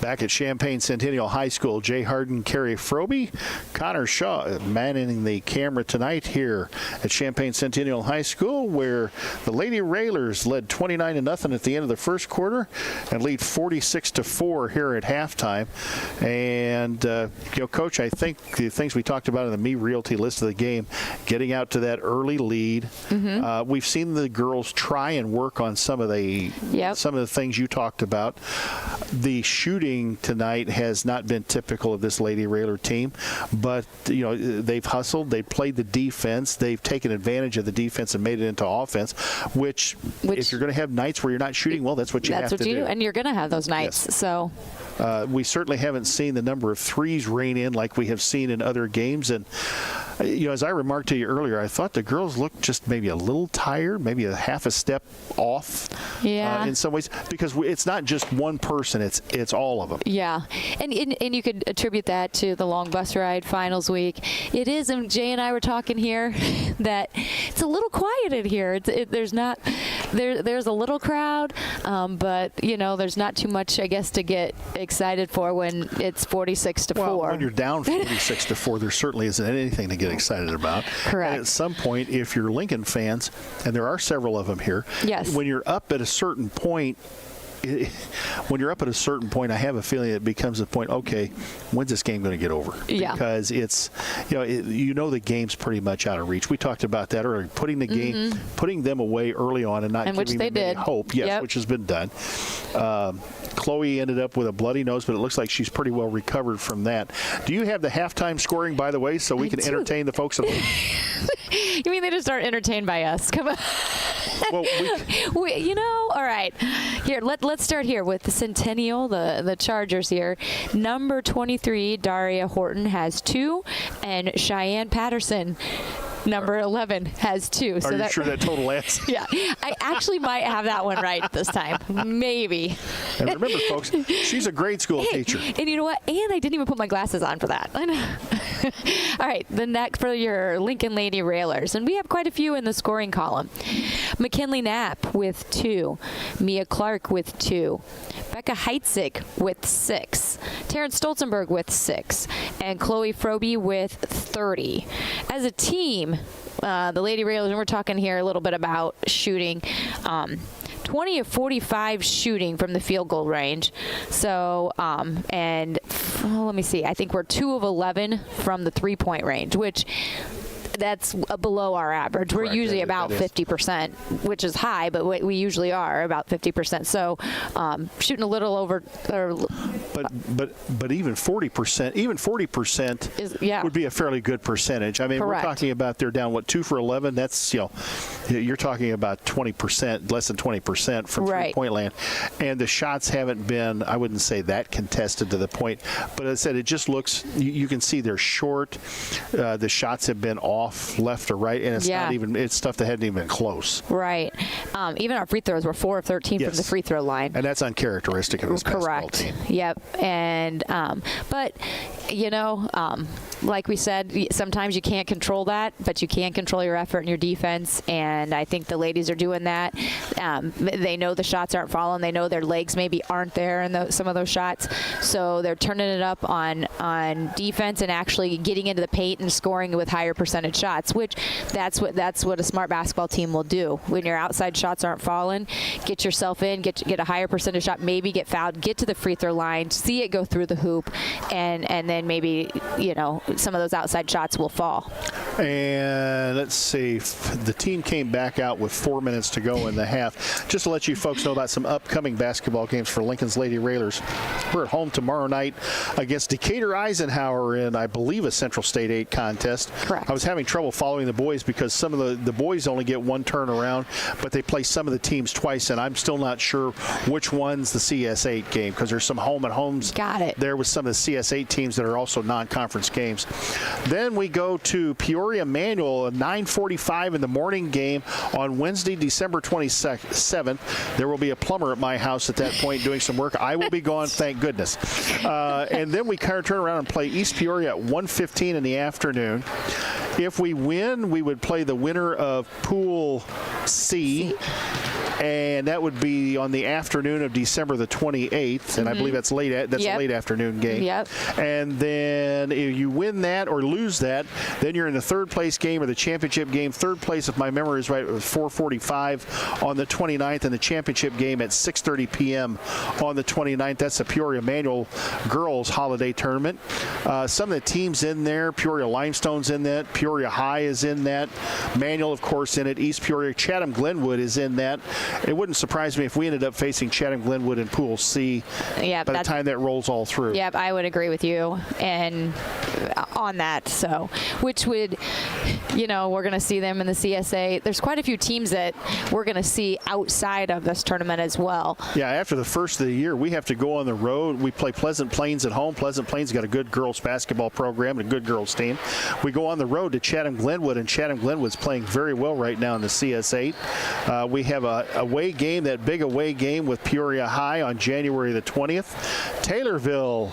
Back at Champaign Centennial High School, Jay Harden, Carrie Froby, Connor Shaw manning the camera tonight here at Champaign Centennial High School, where the Lady Railers led 29-0 at the end of the first quarter and lead 46-4 here at halftime. And, Coach, I think the things we talked about in the Me Realty list of the game, getting out to that early lead. Mm-hmm. We've seen the girls try and work on some of the things you talked about. The shooting tonight has not been typical of this Lady Railer team, but they've hustled, they've played the defense, they've taken advantage of the defense and made it into offense, which if you're going to have nights where you're not shooting well, that's what you have to do. And you're going to have those nights. Yes. So we certainly haven't seen the number of threes rain in like we have seen in other games. And as I remarked to you earlier, I thought the girls looked just maybe a little tired, maybe a half a step off in some ways, because it's not just one person, it's all of them. Yeah, and you could attribute that to the long bus ride finals week. It is, and Jay and I were talking here that it's a little quiet in here. There's a little crowd, but there's not too much, I guess, to get excited for when it's 46-4. Well, when you're down 46-4, there certainly isn't anything to get excited about. Correct. And at some point, if you're Lincoln fans, and there are several of them here, yes, when you're up at a certain point, I have a feeling it becomes a point, okay, when's this game going to get over? Yeah. Because it's, the game's pretty much out of reach. We talked about that earlier, putting the game, putting them away early on and not giving them any hope. Yes, which has been done. Chloe ended up with a bloody nose, but it looks like she's pretty well recovered from that. Do you have the halftime scoring, by the way, so we can entertain the folks at home? You mean they just aren't entertained by us? Come on. Well, all right. Here, let's start here with the Centennial, the Chargers here. Number 23, Daria Horton, has 2, and Cheyenne Patterson, number 11, has 2. Are you sure that total adds? Yeah. I actually might have that one right this time. Maybe. And remember, folks, she's a grade school teacher. And you know what? And I didn't even put my glasses on for that. I know. All right, the next for your Lincoln Lady Railers. And we have quite a few in the scoring column. McKinley Knapp with 2. Mia Clark with 2. Becca Heitzig with 6. Terrence Stolzenberg with 6. And Chloe Frobe with 30. As a team, the Lady Railers, and we're talking here a little bit about shooting, 20 of 45 shooting from the field goal range. So, let me see. I think we're 2 of 11 from the 3-point range, which that's below our average. We're usually about 50%, which is high, but we usually are about 50%. So shooting a little over. But even 40%, even 40% would be a fairly good percentage. I mean, Correct. We're talking about they're down 2 for 11. That's you're talking about 20%, less than 20% from 3-point land, and the shots haven't been, I wouldn't say that contested to the point, but as I said, it just looks. You can see they're short. The shots have been off left or right, and it's not even. It's stuff that hadn't even been close. Right. Even our free throws were 4 of 13 from the free throw line, and that's uncharacteristic of this basketball team. Yep. And but like we said, sometimes you can't control that, but you can control your effort and your defense. And I think the ladies are doing that. They know the shots aren't falling. They know their legs maybe aren't there in some of those shots. So they're turning it up on defense and actually getting into the paint and scoring with higher percentage shots, which that's what a smart basketball team will do. When your outside shots aren't falling, get yourself in, get a higher percentage shot, maybe get fouled, get to the free throw line, see it go through the hoop, and then maybe some of those outside shots will fall. And let's see, the team came back out with 4 minutes to go in the half. Just to let you folks know about some upcoming basketball games for Lincoln's Lady Railers. We're at home tomorrow night against Decatur Eisenhower in, I believe, a Central State 8 contest. Correct. I was having trouble following the boys because some of the boys only get one turnaround, but they play some of the teams twice, and I'm still not sure which one's the CS8 game because there's some home and homes there with some of the CS8 teams that are also non-conference games. Then we go to Peoria Manual, a 9:45 in the morning game on Wednesday, December 27th. There will be a plumber at my house at that point doing some work. I will be gone, thank goodness. And then we kind of turn around and play East Peoria at 1:15 in the afternoon. If we win, we would play the winner of Pool C. And that would be on the afternoon of December the 28th, and I believe that's a late afternoon game. Yep. And then if you win that or lose that, then you're in the third place game or the championship game. Third place, if my memory is right, it was 4:45 on the 29th, and the championship game at 6:30 p.m. on the 29th. That's the Peoria Manual Girls Holiday Tournament. Some of the teams in there, Peoria Limestone's in that, Peoria High is in that, Manual, of course, in it, East Peoria, Chatham Glenwood is in that. It wouldn't surprise me if we ended up facing Chatham Glenwood in Pool C by the time that rolls all through. Yep, I would agree with you and on that. So, which would, we're going to see them in the CSA. There's quite a few teams that we're going to see outside of this tournament as well. Yeah, after the first of the year, we have to go on the road. We play Pleasant Plains at home. Pleasant Plains got a good girls basketball program and a good girls team. We go on the road to Chatham Glenwood, and Chatham Glenwood's playing very well right now in the CS8. We have a away game, that big away game with Peoria High on January the 20th. Taylorville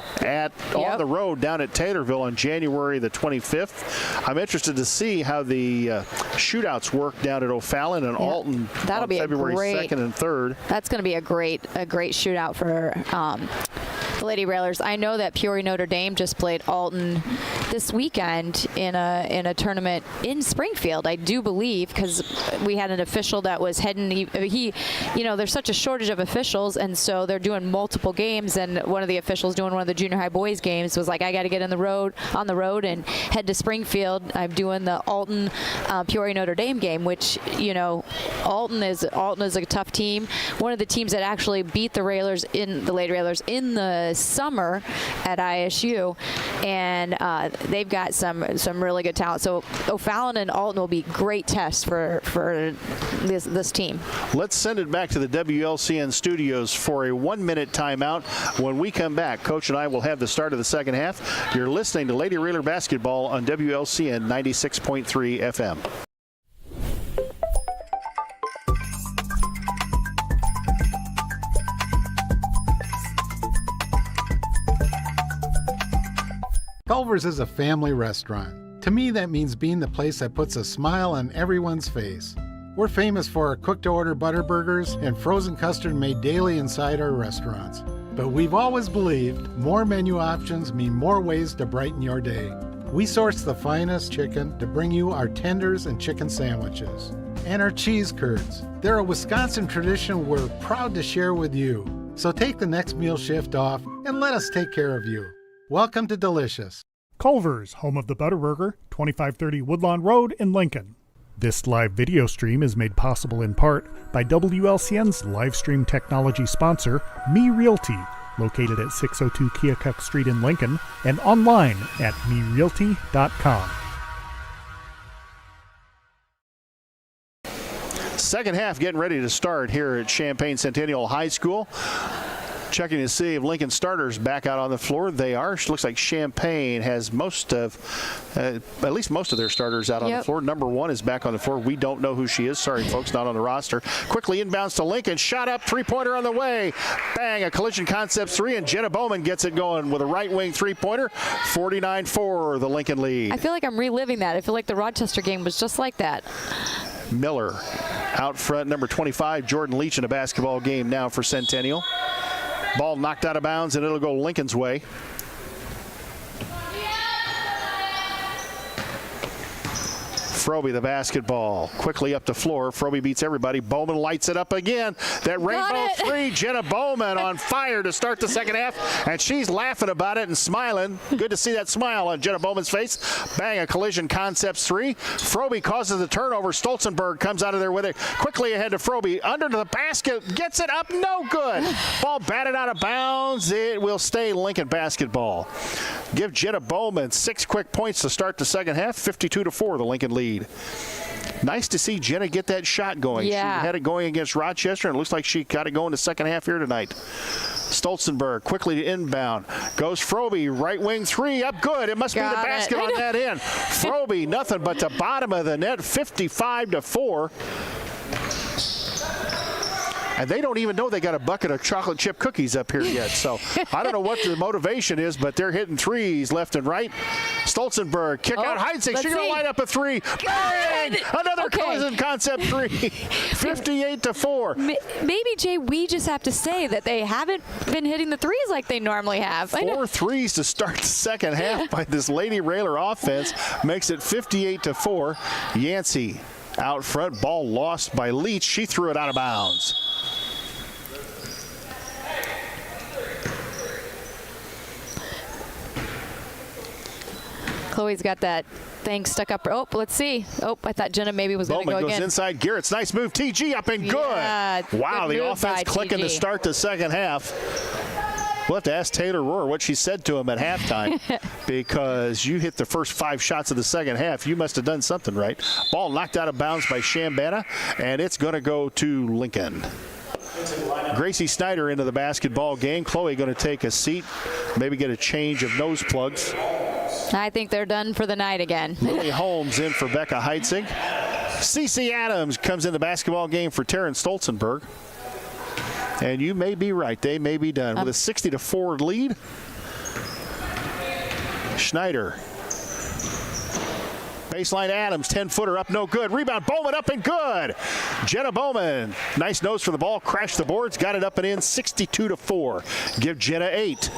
on the road down at Taylorville on January the 25th. I'm interested to see how the shootouts work down at O'Fallon and Alton on February 2nd and 3rd. That's going to be a great shootout for the Lady Railers. I know that Peoria Notre Dame just played Alton this weekend in a tournament in Springfield, I do believe, because we had an official that was heading. There's such a shortage of officials, and so they're doing multiple games. And one of the officials doing one of the junior high boys games was like, I got to get on the road and head to Springfield. I'm doing the Alton Peoria Notre Dame game, which Alton is a tough team. One of the teams that actually beat the Lady Railers in the the summer at ISU, and they've got some really good talent. So O'Fallon and Alton will be great tests for this team. Let's send it back to the WLCN studios for a 1-minute timeout. When we come back, Coach and I will have the start of the second half. You're listening to Lady Railer Basketball on WLCN 96.3 FM. Culver's is a family restaurant. To me, that means being the place that puts a smile on everyone's face. We're famous for our cooked-to-order butter burgers and frozen custard made daily inside our restaurants. But we've always believed more menu options mean more ways to brighten your day. We source the finest chicken to bring you our tenders and chicken sandwiches. And our cheese curds. They're a Wisconsin tradition we're proud to share with you. So take the next meal shift off and let us take care of you. Welcome to Delicious. Culver's, home of the Butterburger, 2530 Woodlawn Road in Lincoln. This live video stream is made possible in part by WLCN's live stream technology sponsor, Me Realty, located at 602 Keokuk Street in Lincoln and online at merealty.com. Second half getting ready to start here at Champaign Centennial High School. Checking to see if Lincoln starters back out on the floor. They are. It looks like Champaign has at least most of their starters out on the floor. Number 1 is back on the floor. We don't know who she is. Sorry, folks, not on the roster. Quickly inbounds to Lincoln. Shot up, three-pointer on the way. Bang, a collision concept 3, and Jenna Bowman gets it going with a right wing three-pointer. 49-4, the Lincoln lead. I feel like I'm reliving that. I feel like the Rochester game was just like that. Miller out front, number 25, Jordan Leach in a basketball game now for Centennial. Ball knocked out of bounds, and it'll go Lincoln's way. Froby the basketball. Quickly up the floor. Froby beats everybody. Bowman lights it up again. That rainbow three. Jenna Bowman on fire to start the second half. And she's laughing about it and smiling. Good to see that smile on Jenna Bowman's face. Bang, a collision concepts 3. Froby causes the turnover. Stolzenberg comes out of there with it. Quickly ahead to Froby. Under to the basket. Gets it up. No good. Ball batted out of bounds. It will stay Lincoln basketball. Give Jenna Bowman 6 quick points to start the second half. 52-4, the Lincoln lead. Nice to see Jenna get that shot going. Yeah. She had it going against Rochester, and it looks like she got it going the second half here tonight. Stolzenberg quickly to inbound. Goes Froby, right wing 3, up good. It must be the basket on that end. Froby, nothing but the bottom of the net, 55-4. And they don't even know they got a bucket of chocolate chip cookies up here yet. So I don't know what the motivation is, but they're hitting threes left and right. Stolzenberg, kick out, Heidsieck. She's going to light up a 3. Bang! Another collision concept 3. 58-4. Maybe, Jay, we just have to say that they haven't been hitting the threes like they normally have. 4 threes to start the second half by this Lady Railer offense. Makes it 58-4. Yancey out front. Ball lost by Leach. She threw it out of bounds. Chloe's got that thing stuck up. Oh, let's see. Oh, I thought Jenna maybe was going to go again. Bowman goes inside. Garrett's nice move. TG up and good. Yeah, wow, good the offense clicking to start the second half. We'll have to ask Taylor Rohr what she said to him at halftime because you hit the first 5 shots of the second half. You must have done something right. Ball knocked out of bounds by Shambana, and it's going to go to Lincoln. Gracie Snyder into the basketball game. Chloe going to take a seat, maybe get a change of nose plugs. I think they're done for the night again. Lily Holmes in for Becca Heitzig. Cece Adams comes in the basketball game for Taryn Stolzenberg. And you may be right. They may be done. With a 60-4 lead. Schneider. Baseline Adams, 10-footer up, no good. Rebound, Bowman up and good. Jenna Bowman, nice nose for the ball, crashed the boards, got it up and in, 62-4. Give Jenna 8.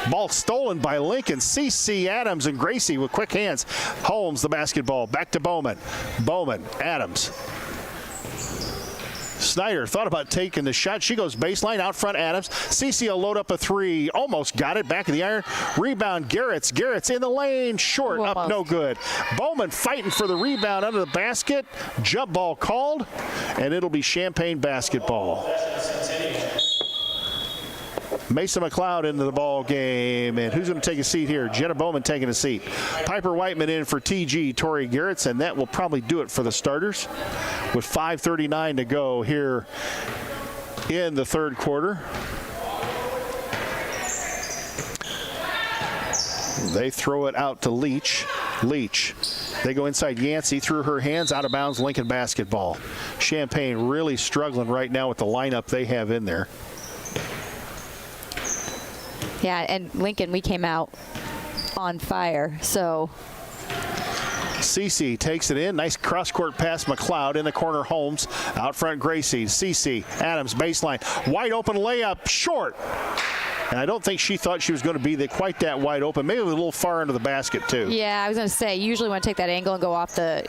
Ball stolen by Lincoln. C.C. Adams and Gracie with quick hands. Holmes the basketball, back to Bowman. Bowman, Adams. Snyder thought about taking the shot. She goes baseline, out front Adams. Cece will load up a 3. Almost got it. Back of the iron. Rebound, Garrett's in the lane. Short, almost. Up, no good. Bowman fighting for the rebound under the basket. Jump ball called, and it'll be Champaign basketball. Mason McLeod into the ball game. And who's going to take a seat here? Jenna Bowman taking a seat. Piper Whiteman in for TG, Tori Garretts, and that will probably do it for the starters with 5:39 to go here in the third quarter. They throw it out to Leach. They go inside Yancey, through her hands, out of bounds, Lincoln basketball. Champaign really struggling right now with the lineup they have in there. Yeah, and Lincoln, we came out on fire, so. Cece takes it in. Nice cross-court pass. McLeod in the corner. Holmes out front. Gracie. Cece. Adams baseline. Wide open layup. Short. And I don't think she thought she was going to be quite that wide open. Maybe a little far into the basket too. Yeah, I was going to say, you usually want to take that angle and go off the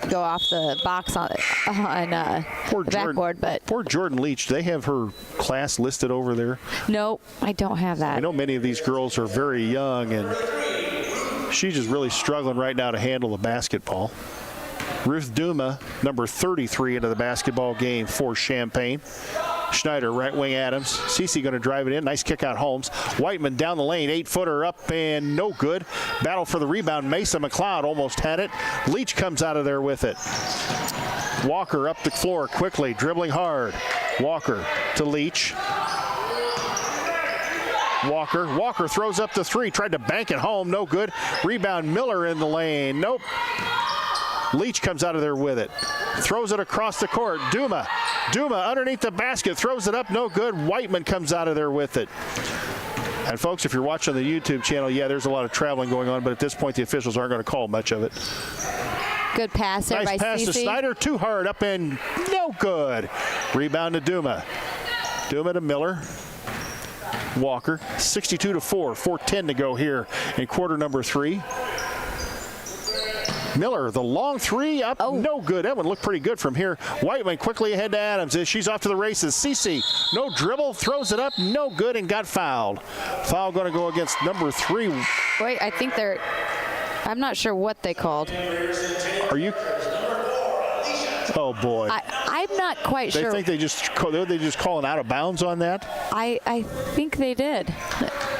box on the backboard. But poor Jordan Leach. They have her class listed over there. Nope, I don't have that. I know many of these girls are very young, and she's just really struggling right now to handle the basketball. Ruth Duma, number 33, into the basketball game for Champaign. Schneider, right wing Adams. Cece going to drive it in. Nice kick out Holmes. Whiteman down the lane. 8-footer up and no good. Battle for the rebound. Mason McLeod almost had it. Leach comes out of there with it. Walker up the floor quickly, dribbling hard. Walker to Leach. Walker throws up the three. Tried to bank it home. No good. Rebound Miller in the lane. Nope. Leach comes out of there with it. Throws it across the court. Duma underneath the basket. Throws it up. No good. Whiteman comes out of there with it. And folks, if you're watching the YouTube channel, yeah, there's a lot of traveling going on, but at this point the officials aren't going to call much of it. Good pass there by Nice pass Cece. to Snyder. Too hard. Up and no good. Rebound to Duma. Duma to Miller. Walker. 62-4. 4:10 to go here in quarter number 3. Miller, the long three up, no good. That one looked pretty good from here. Whiteman quickly ahead to Adams as she's off to the races. Cece, no dribble, throws it up, no good, and got fouled. Foul going to go against number 3. Wait, I think I'm not sure what they called. Are you? Oh boy. I'm not quite sure. They think they just calling out of bounds on that? I think they did.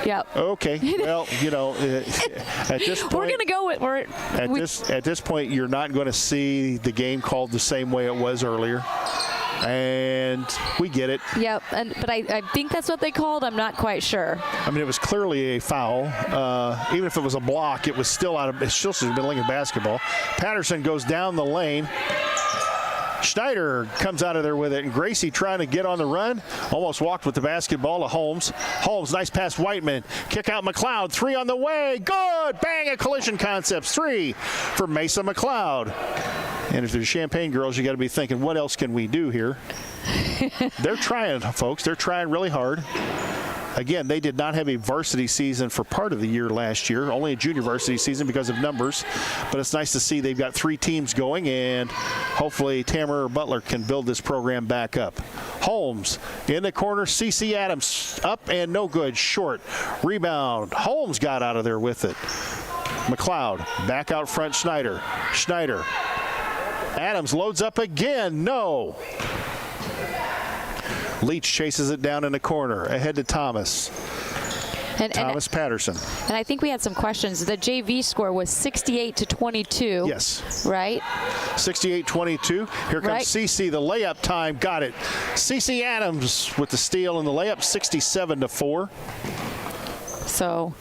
Yep. Okay. Well, at this point, we're going to go with at this point, you're not going to see the game called the same way it was earlier. And we get it. Yep, but I think that's what they called. I'm not quite sure. I mean, it was clearly a foul. Even if it was a block, it still should have been Lincoln basketball. Patterson goes down the lane. Schneider comes out of there with it, and Gracie trying to get on the run. Almost walked with the basketball to Holmes. Holmes, nice pass, Whiteman. Kick out McLeod. 3 on the way. Good. Bang, a Collision Concepts. 3 for Mesa McLeod. And if there's Champaign girls, you got to be thinking, what else can we do here? They're trying, folks. They're trying really hard. Again, they did not have a varsity season for part of the year last year, only a junior varsity season because of numbers. But it's nice to see they've got 3 teams going, and hopefully Tamara Butler can build this program back up. Holmes in the corner. Cece Adams up and no good. Short. Rebound. Holmes got out of there with it. McLeod back out front. Schneider. Adams loads up again. No. Leach chases it down in the corner, ahead to Thomas. Thomas Patterson. And I think we had some questions. The JV score was 68-22. Yes. Right? 68-22. Here comes Cece, the layup time. Got it. Cece Adams with the steal and the layup, 67-4. So,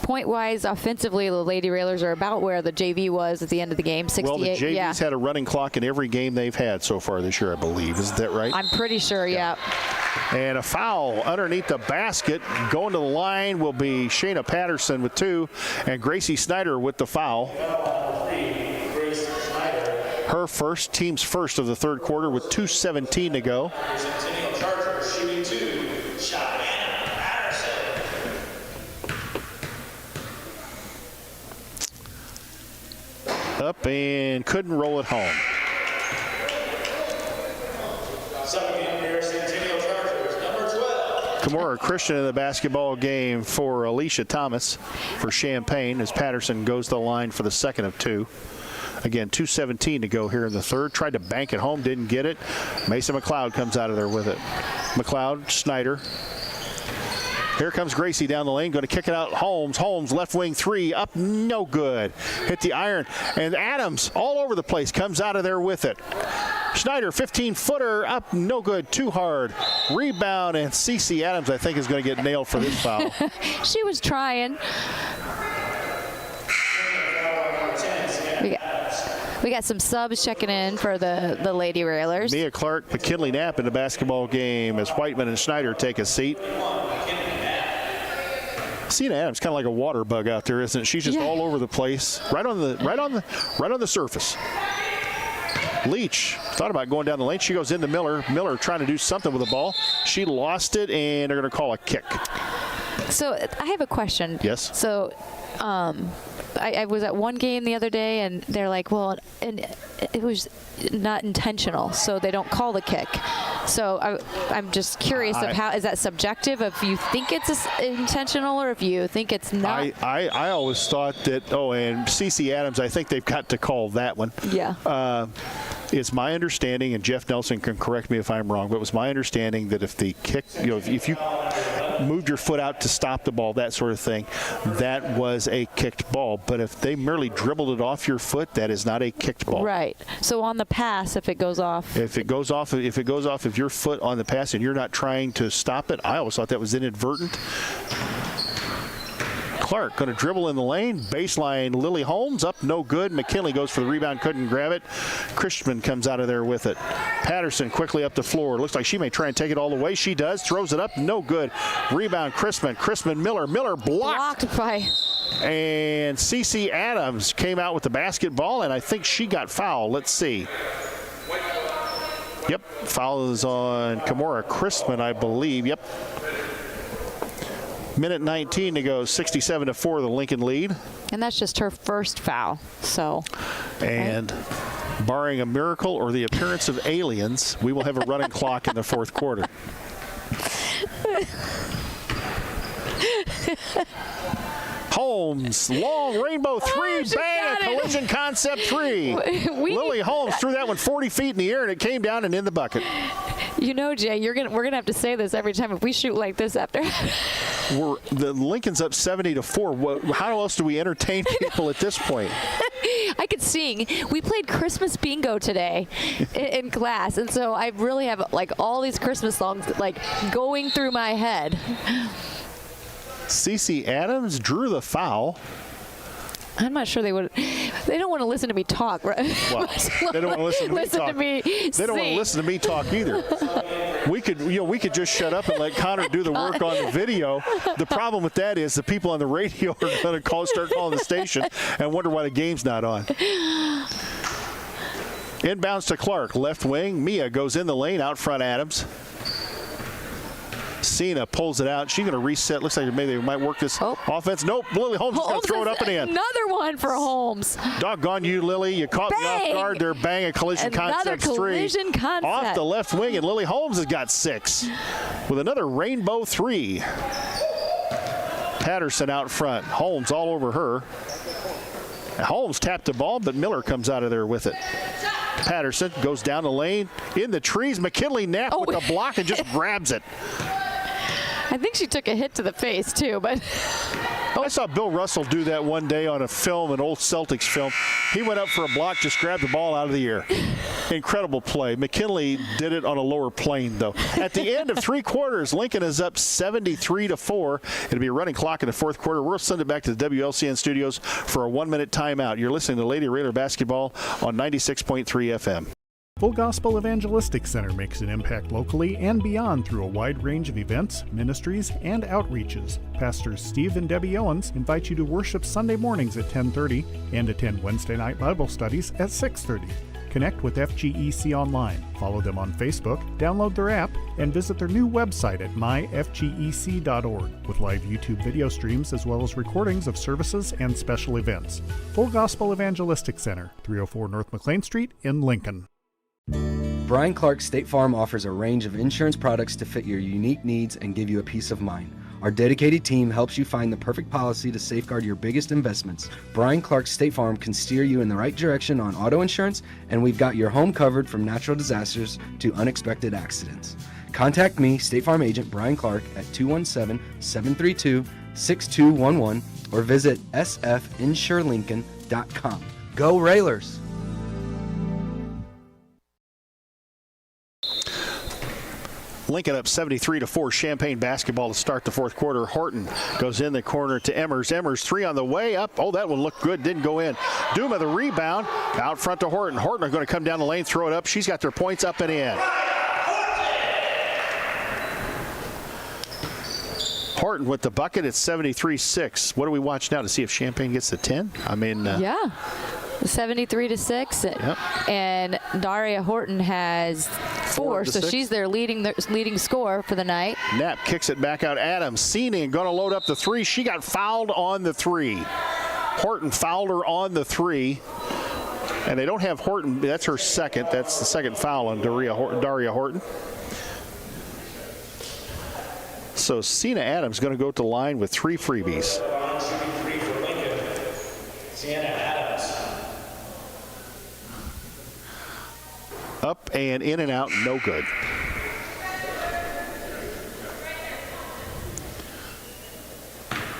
point-wise, offensively, the Lady Railers are about where the JV was at the end of the game, 68. Well, the JV's had a running clock in every game they've had so far this year, I believe. Isn't that right? I'm pretty sure, yeah. And a foul underneath the basket. Going to the line will be Shayna Patterson with 2, and Gracie Snyder with the foul. Her first, team's first of the third quarter with 2:17 to go. Centennial Chargers shooting 2. Shot Patterson. Up and couldn't roll it home. Second game here, Centennial Chargers, number 12. Kimura Christian in the basketball game for Alicia Thomas for Champaign as Patterson goes to the line for the second of 2. Again, 2:17 to go here in the third. Tried to bank it home, didn't get it. Mason McLeod comes out of there with it. McLeod, Schneider. Here comes Gracie down the lane, going to kick it out. Holmes, left wing three, up, no good. Hit the iron, and Adams all over the place, comes out of there with it. Schneider, 15-footer, up, no good, too hard. Rebound, and CeCe Adams, I think, is going to get nailed for this foul. She was trying. We got some subs checking in for the Lady Railers. Mia Clark, McKinley Knapp in the basketball game as Whiteman and Schneider take a seat. Cena Adams kind of like a water bug out there, isn't it? She's just all over the place, right on the surface. Leach thought about going down the lane. She goes into Miller. Miller trying to do something with the ball. She lost it, and they're going to call a kick. So I have a question. Yes. So I was at one game the other day, and they're like, well, and it was not intentional, so they don't call the kick. So I'm just curious of how is that subjective? If you think it's intentional or if you think it's not. I always thought that. Oh, and CeCe Adams, I think they've got to call that one. Yeah. It's my understanding, and Jeff Nelson can correct me if I'm wrong, but it was my understanding that if the kick, if you moved your foot out to stop the ball, that sort of thing, that was a kicked ball. But if they merely dribbled it off your foot, that is not a kicked ball. Right. So on the pass, if it goes off. If it goes off of your foot on the pass and you're not trying to stop it, I always thought that was inadvertent. Clark going to dribble in the lane. Baseline, Lily Holmes up, no good. McKinley goes for the rebound, couldn't grab it. Christman comes out of there with it. Patterson quickly up the floor. Looks like she may try and take it all the way. She does. Throws it up, no good. Rebound, Christman. Miller blocked by. And CeCe Adams came out with the basketball, and I think she got fouled. Let's see. Yep, foul is on Kimora Christman, I believe. Yep. Minute 19 to go, 67-4, the Lincoln lead. And that's just her first foul. So. And barring a miracle or the appearance of aliens, we will have a running clock in the fourth quarter. Holmes, long rainbow three, bang, a collision concept three. Lily Holmes threw that one 40 feet in the air, and it came down and in the bucket. You know, Jay, we're gonna have to say this every time if we shoot like this after. The Lincoln's up 70-4. How else do we entertain people at this point? I could sing. We played Christmas bingo today in class, and so I really have like all these Christmas songs like going through my head. CeCe Adams drew the foul. I'm not sure they would. They don't want to listen to me talk, right? Well, they don't want to listen to me talk. They don't want to listen to me talk either. We could just shut up and let Connor do the work on the video. The problem with that is the people on the radio are going to start calling the station and wonder why the game's not on. Inbounds to Clark, left wing. Mia goes in the lane, out front Adams. Cena pulls it out. She's going to reset. Looks like maybe they might work this offense. Nope. Lily Holmes is going to throw it up and in. Another one for Holmes. Doggone you, Lily. You caught me off guard there. Bang, a collision concept three. Off the left wing, and Lily Holmes has got 6 with another rainbow three. Patterson out front. Holmes all over her. Holmes tapped the ball, but Miller comes out of there with it. Patterson goes down the lane. In the trees, McKinley Knapp with the block and just grabs it. I think she took a hit to the face, too, but... I saw Bill Russell do that one day on a film, an old Celtics film. He went up for a block, just grabbed the ball out of the air. Incredible play. McKinley did it on a lower plane, though. At the end of 3 quarters, Lincoln is up 73-4. It'll be a running clock in the fourth quarter. We'll send it back to the WLCN studios for a 1-minute timeout. You're listening to Lady Raider Basketball on 96.3 FM. Full Gospel Evangelistic Center makes an impact locally and beyond through a wide range of events, ministries, and outreaches. Pastors Steve and Debbie Owens invite you to worship Sunday mornings at 10:30 and attend Wednesday night Bible studies at 6:30. Connect with FGEC online, follow them on Facebook, download their app, and visit their new website at myfgec.org with live YouTube video streams as well as recordings of services and special events. Full Gospel Evangelistic Center, 304 North McLean Street in Lincoln. Brian Clark State Farm offers a range of insurance products to fit your unique needs and give you a peace of mind. Our dedicated team helps you find the perfect policy to safeguard your biggest investments. Brian Clark State Farm can steer you in the right direction on auto insurance, and we've got your home covered from natural disasters to unexpected accidents. Contact me, State Farm Agent Brian Clark, at 217-732-6211 or visit sfinsurelincoln.com. Go Railers! Lincoln up 73-4. Champaign basketball to start the fourth quarter. Horton goes in the corner to Emmers. Emmers 3 on the way up. Oh, that one looked good. Didn't go in. Duma the rebound. Out front to Horton. Horton are going to come down the lane, throw it up. She's got their points up and in. Horton with the bucket. It's 73-6. What do we watch now to see if Champaign gets the 10? I mean, yeah. 73-6, yep. And Daria Horton has 4, so 6. she's their leading scorer for the night. Knapp kicks it back out. Adams, Seaning going to load up the 3. She got fouled on the 3. Horton fouled her on the 3. And they don't have Horton. That's her second. That's the second foul on Daria Horton. So Cena Adams going to go to the line with 3 freebies. Up and in and out, no good.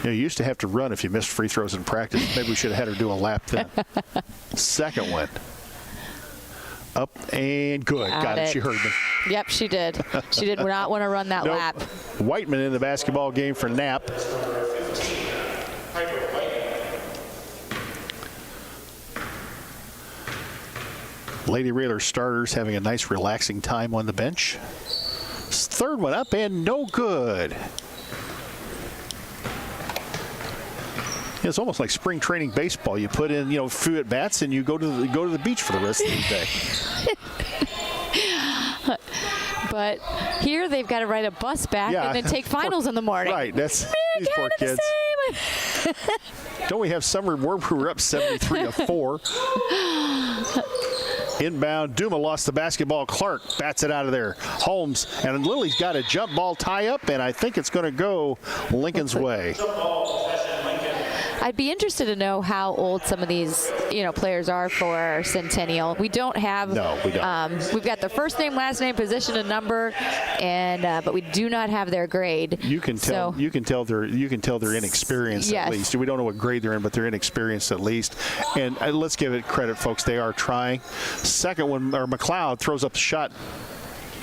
You used to have to run if you missed free throws in practice. Maybe we should have had her do a lap then. Second one. Up and good. Got it. She heard me. Yep, she did. She did not want to run that lap. Whiteman in the basketball game for Knapp. Lady Railer starters having a nice relaxing time on the bench. Third one up and no good. It's almost like spring training baseball. You put in, a few at bats and you go to the beach for the rest of the day. But here they've got to ride a bus back and then take finals in the morning. Right, that's these poor kids. Don't we have summer where we're up 73-4? Inbound, Duma lost the basketball. Clark bats it out of there. Holmes and Lily's got a jump ball tie up, and I think it's going to go Lincoln's way. I'd be interested to know how old some of these, players are for Centennial. We don't have. No, we don't. We've got their first name, last name, position, and number, but we do not have their grade. You can tell. So, you can tell they're inexperienced at least. We don't know what grade they're in, but they're inexperienced at least. And let's give it credit, folks. They are trying. Second one, or McLeod throws up the shot.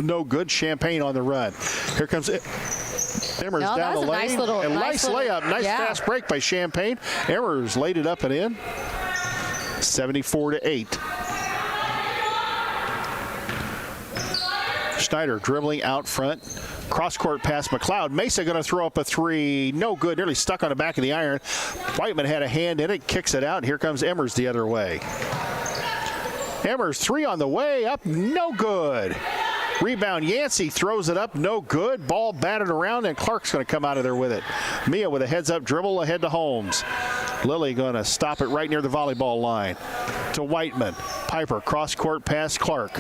No good. Champaign on the run. Here comes it. Emmers down the lane. Nice layup. Nice fast break by Champaign. Emmers laid it up and in. 74-8. Schneider dribbling out front. Cross-court pass McLeod. Mesa going to throw up a 3. No good. Nearly stuck on the back of the iron. Whiteman had a hand in it. Kicks it out. And here comes Emmers the other way. Emmers 3 on the way. Up. No good. Rebound, Yancey throws it up, no good. Ball batted around, and Clark's going to come out of there with it. Mia with a heads-up dribble ahead to Holmes. Lily going to stop it right near the volleyball line. To Whiteman. Piper, cross-court pass, Clark.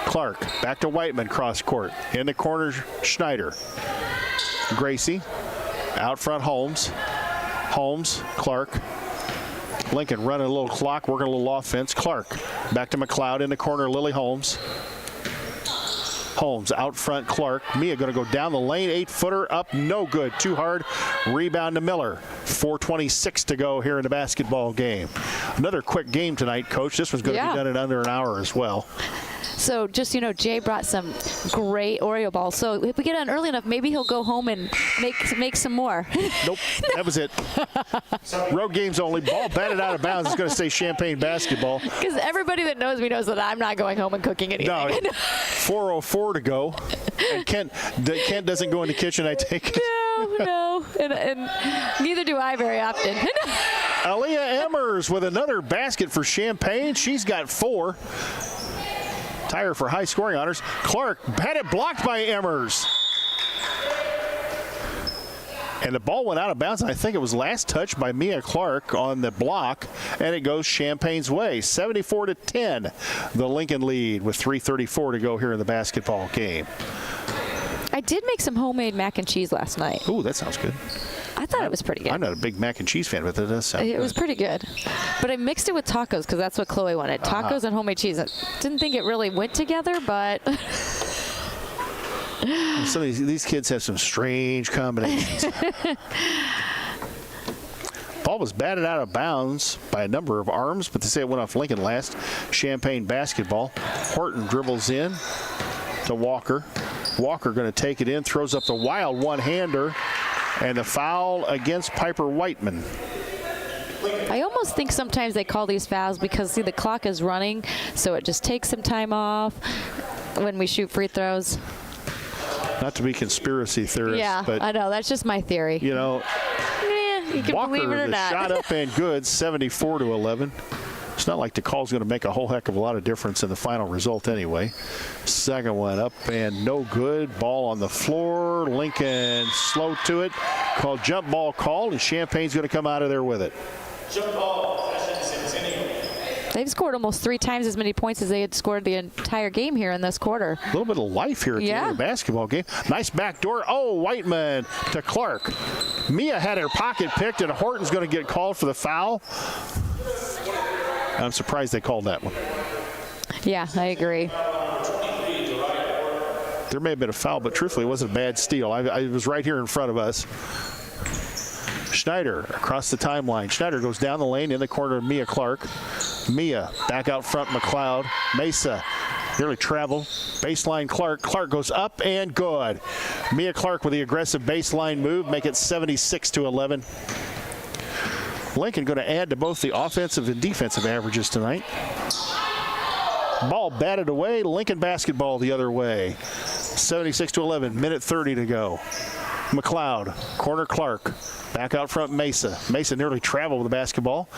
Clark, back to Whiteman, cross-court. In the corner, Schneider. Gracie. Out front, Holmes. Holmes, Clark. Lincoln running a little clock, working a little offense. Clark, back to McLeod in the corner, Lily Holmes. Holmes out front, Clark. Mia going to go down the lane, 8-footer up, no good, too hard. Rebound to Miller. 4:26 to go here in the basketball game. Another quick game tonight, Coach. This one's going to be done in under an hour as well. So just, Jay brought some great Oreo balls. So if we get on early enough, maybe he'll go home and make some more. Nope, that was it. Road games only. Ball batted out of bounds. It's going to say Champaign basketball. Because everybody that knows me knows that I'm not going home and cooking anything. No, 4:04 to go. And Kent doesn't go in the kitchen, I take it. No. And neither do I very often. Aaliyah Emmers with another basket for Champaign. She's got 4. Tie her for high scoring honors. Clark had it blocked by Emmers. And the ball went out of bounds. I think it was last touched by Mia Clark on the block, and it goes Champaign's way. 74-10, the Lincoln lead with 3:34 to go here in the basketball game. I did make some homemade mac and cheese last night. Ooh, that sounds good. I thought it was pretty good. I'm not a big mac and cheese fan, but that does sound good. It was pretty good. But I mixed it with tacos because that's what Chloe wanted. Tacos and homemade cheese. I didn't think it really went together, but... Some of these kids have some strange combinations. Ball was batted out of bounds by a number of arms, but they say it went off Lincoln last. Champaign basketball. Horton dribbles in to Walker. Walker going to take it in, throws up the wild one-hander, and the foul against Piper Whiteman. I almost think sometimes they call these fouls because, see, the clock is running, so it just takes some time off when we shoot free throws. Not to be conspiracy theorists, Yeah, but I know. That's just my theory. you know, You can Walker, believe it or the not. shot up and good, 74-11. It's not like the call's going to make a whole heck of a lot of difference in the final result anyway. Second one up and no good. Ball on the floor. Lincoln slow to it. Called jump ball called, and Champaign's going to come out of there with it. Jump ball, Centennial. They've scored almost 3 times as many points as they had scored the entire game here in this quarter. A little bit of life here at the end of the basketball game. Nice backdoor. Oh, Whiteman to Clark. Mia had her pocket picked, and Horton's going to get called for the foul. I'm surprised they called that one. Yeah, I agree. There may have been a foul, but truthfully, it wasn't a bad steal. I was right here in front of us. Schneider across the timeline. Schneider goes down the lane in the corner of Mia Clark. Mia back out front, McLeod. Mesa nearly traveled. Baseline Clark. Clark goes up and good. Mia Clark with the aggressive baseline move, make it 76-11. Lincoln going to add to both the offensive and defensive averages tonight. Ball batted away. Lincoln basketball the other way. 76-11. Minute 30 to go. McLeod, corner Clark. Back out front Mesa. Mesa nearly traveled with the basketball.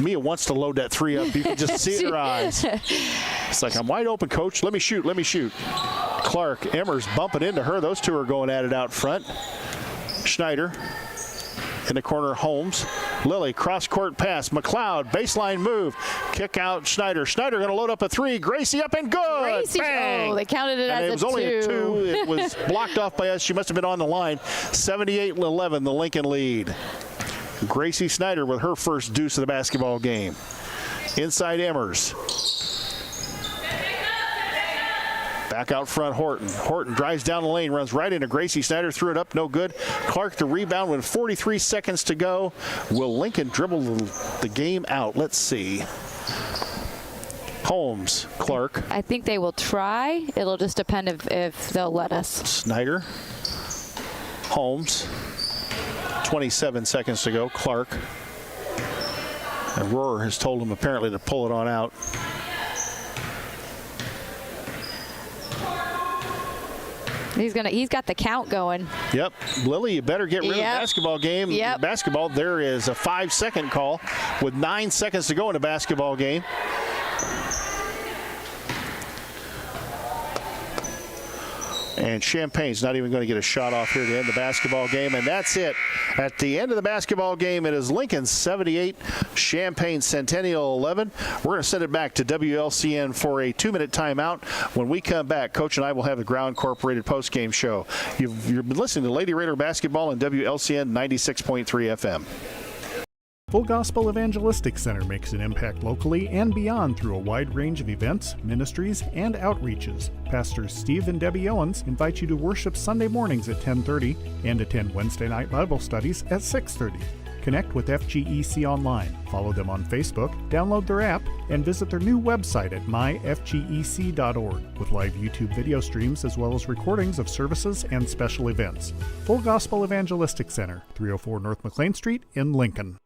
Mia wants to load that three up. You can just see it in her eyes. It's like, I'm wide open, coach. Let me shoot. Let me shoot. Clark, Emmers bumping into her. Those two are going at it out front. Schneider in the corner, Holmes. Lilly, cross-court pass. McLeod, baseline move. Kick out Schneider. Schneider going to load up a three. Gracie up and good. Gracie, bang! oh, they counted it And as it was a only a 2. two. It was blocked off by us. She must have been on the line. 78-11, the Lincoln lead. Gracie Schneider with her first deuce of the basketball game. Inside Emmers. Back out front, Horton. Horton drives down the lane, runs right into Gracie Schneider, threw it up, no good. Clark the rebound with 43 seconds to go. Will Lincoln dribble the game out? Let's see. Holmes, Clark. I think they will try. It'll just depend if they'll let us. Snyder. Holmes. 27 seconds to go. Clark. And Rohrer has told him apparently to pull it on out. He's got the count going. Yep. Lily, you better get rid of the Yep. basketball game. Yep. Basketball, there is a 5-second call with 9 seconds to go in a basketball game. And Champaign's not even going to get a shot off here to end the basketball game. And that's it. At the end of the basketball game, it is Lincoln 78, Champaign Centennial 11. We're going to send it back to WLCN for a 2-minute timeout. When we come back, Coach and I will have the Ground Incorporated postgame show. You've been listening to Lady Raider Basketball on WLCN 96.3 FM. Full Gospel Evangelistic Center makes an impact locally and beyond through a wide range of events, ministries, and outreaches. Pastors Steve and Debbie Owens invite you to worship Sunday mornings at 10:30 and attend Wednesday night Bible studies at 6:30. Connect with FGEC online, follow them on Facebook, download their app, and visit their new website at myfgec.org with live YouTube video streams as well as recordings of services and special events. Full Gospel Evangelistic Center, 304 North McLean Street in Lincoln.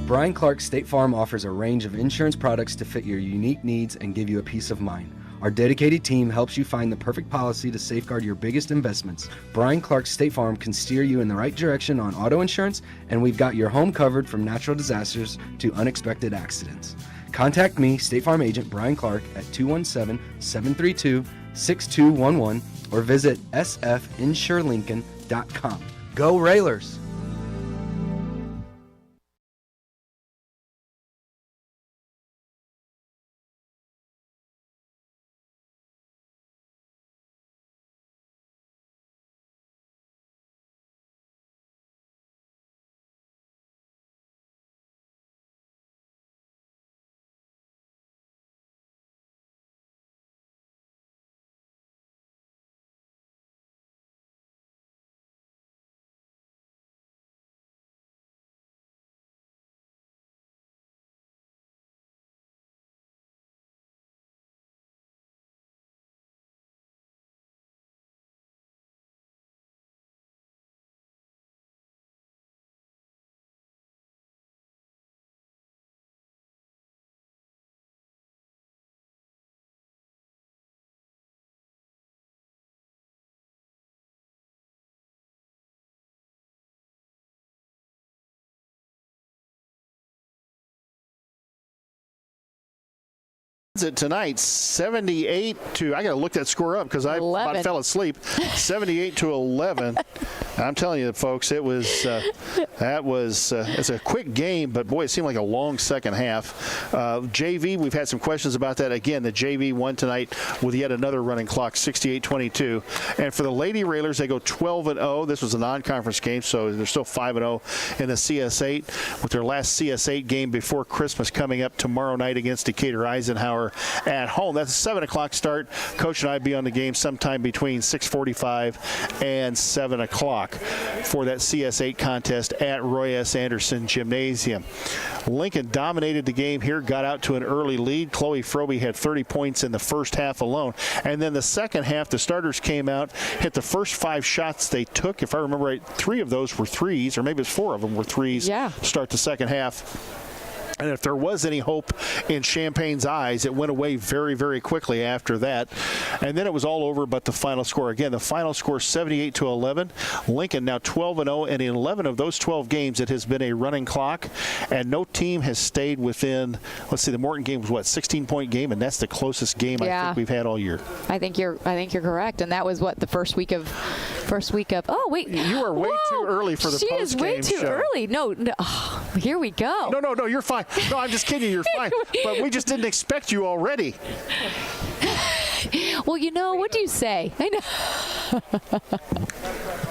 Brian Clark State Farm offers a range of insurance products to fit your unique needs and give you a peace of mind. Our dedicated team helps you find the perfect policy to safeguard your biggest investments. Brian Clark State Farm can steer you in the right direction on auto insurance, and we've got your home covered from natural disasters to unexpected accidents. Contact me, State Farm Agent Brian Clark, at 217-732-6211 or visit sfinsurelincoln.com. Go Railers! It tonight 78 to, I got to look that score up because I about fell asleep. 78 to 11. I'm telling you, folks, it was it's a quick game, but boy, it seemed like a long second half. JV, we've had some questions about that. Again, the JV won tonight with yet another running clock, 68-22. And for the Lady Railers, they go 12-0. This was a non-conference game, so they're still 5-0 in the CS8 with their last CS8 game before Christmas coming up tomorrow night against Decatur Eisenhower at home. That's a 7 o'clock start. Coach and I will be on the game sometime between 6:45 and 7 o'clock for that CS8 contest at Roy S. Anderson Gymnasium. Lincoln dominated the game here, got out to an early lead. Chloe Frobe had 30 points in the first half alone. And then the second half, the starters came out, hit the first 5 shots they took. If I remember right, 3 of those were threes, or maybe it's 4 of them were threes. Yeah. Start the second half. And if there was any hope in Champaign's eyes, it went away very, very quickly after that. And then it was all over but the final score. Again, the final score 78-11. Lincoln now 12-0, and in 11 of those 12 games, it has been a running clock, and no team has stayed within. Let's see, the Morton game was what, 16-point game, and that's the closest game I think we've had all year. I think you're correct, and that was what the first week of. Oh wait, you are way too early for the post game show. She is way too early. No. Oh, here we go. No, you're fine. No, I'm just kidding. You're fine. But we just didn't expect you already. Well, what do you say? I know.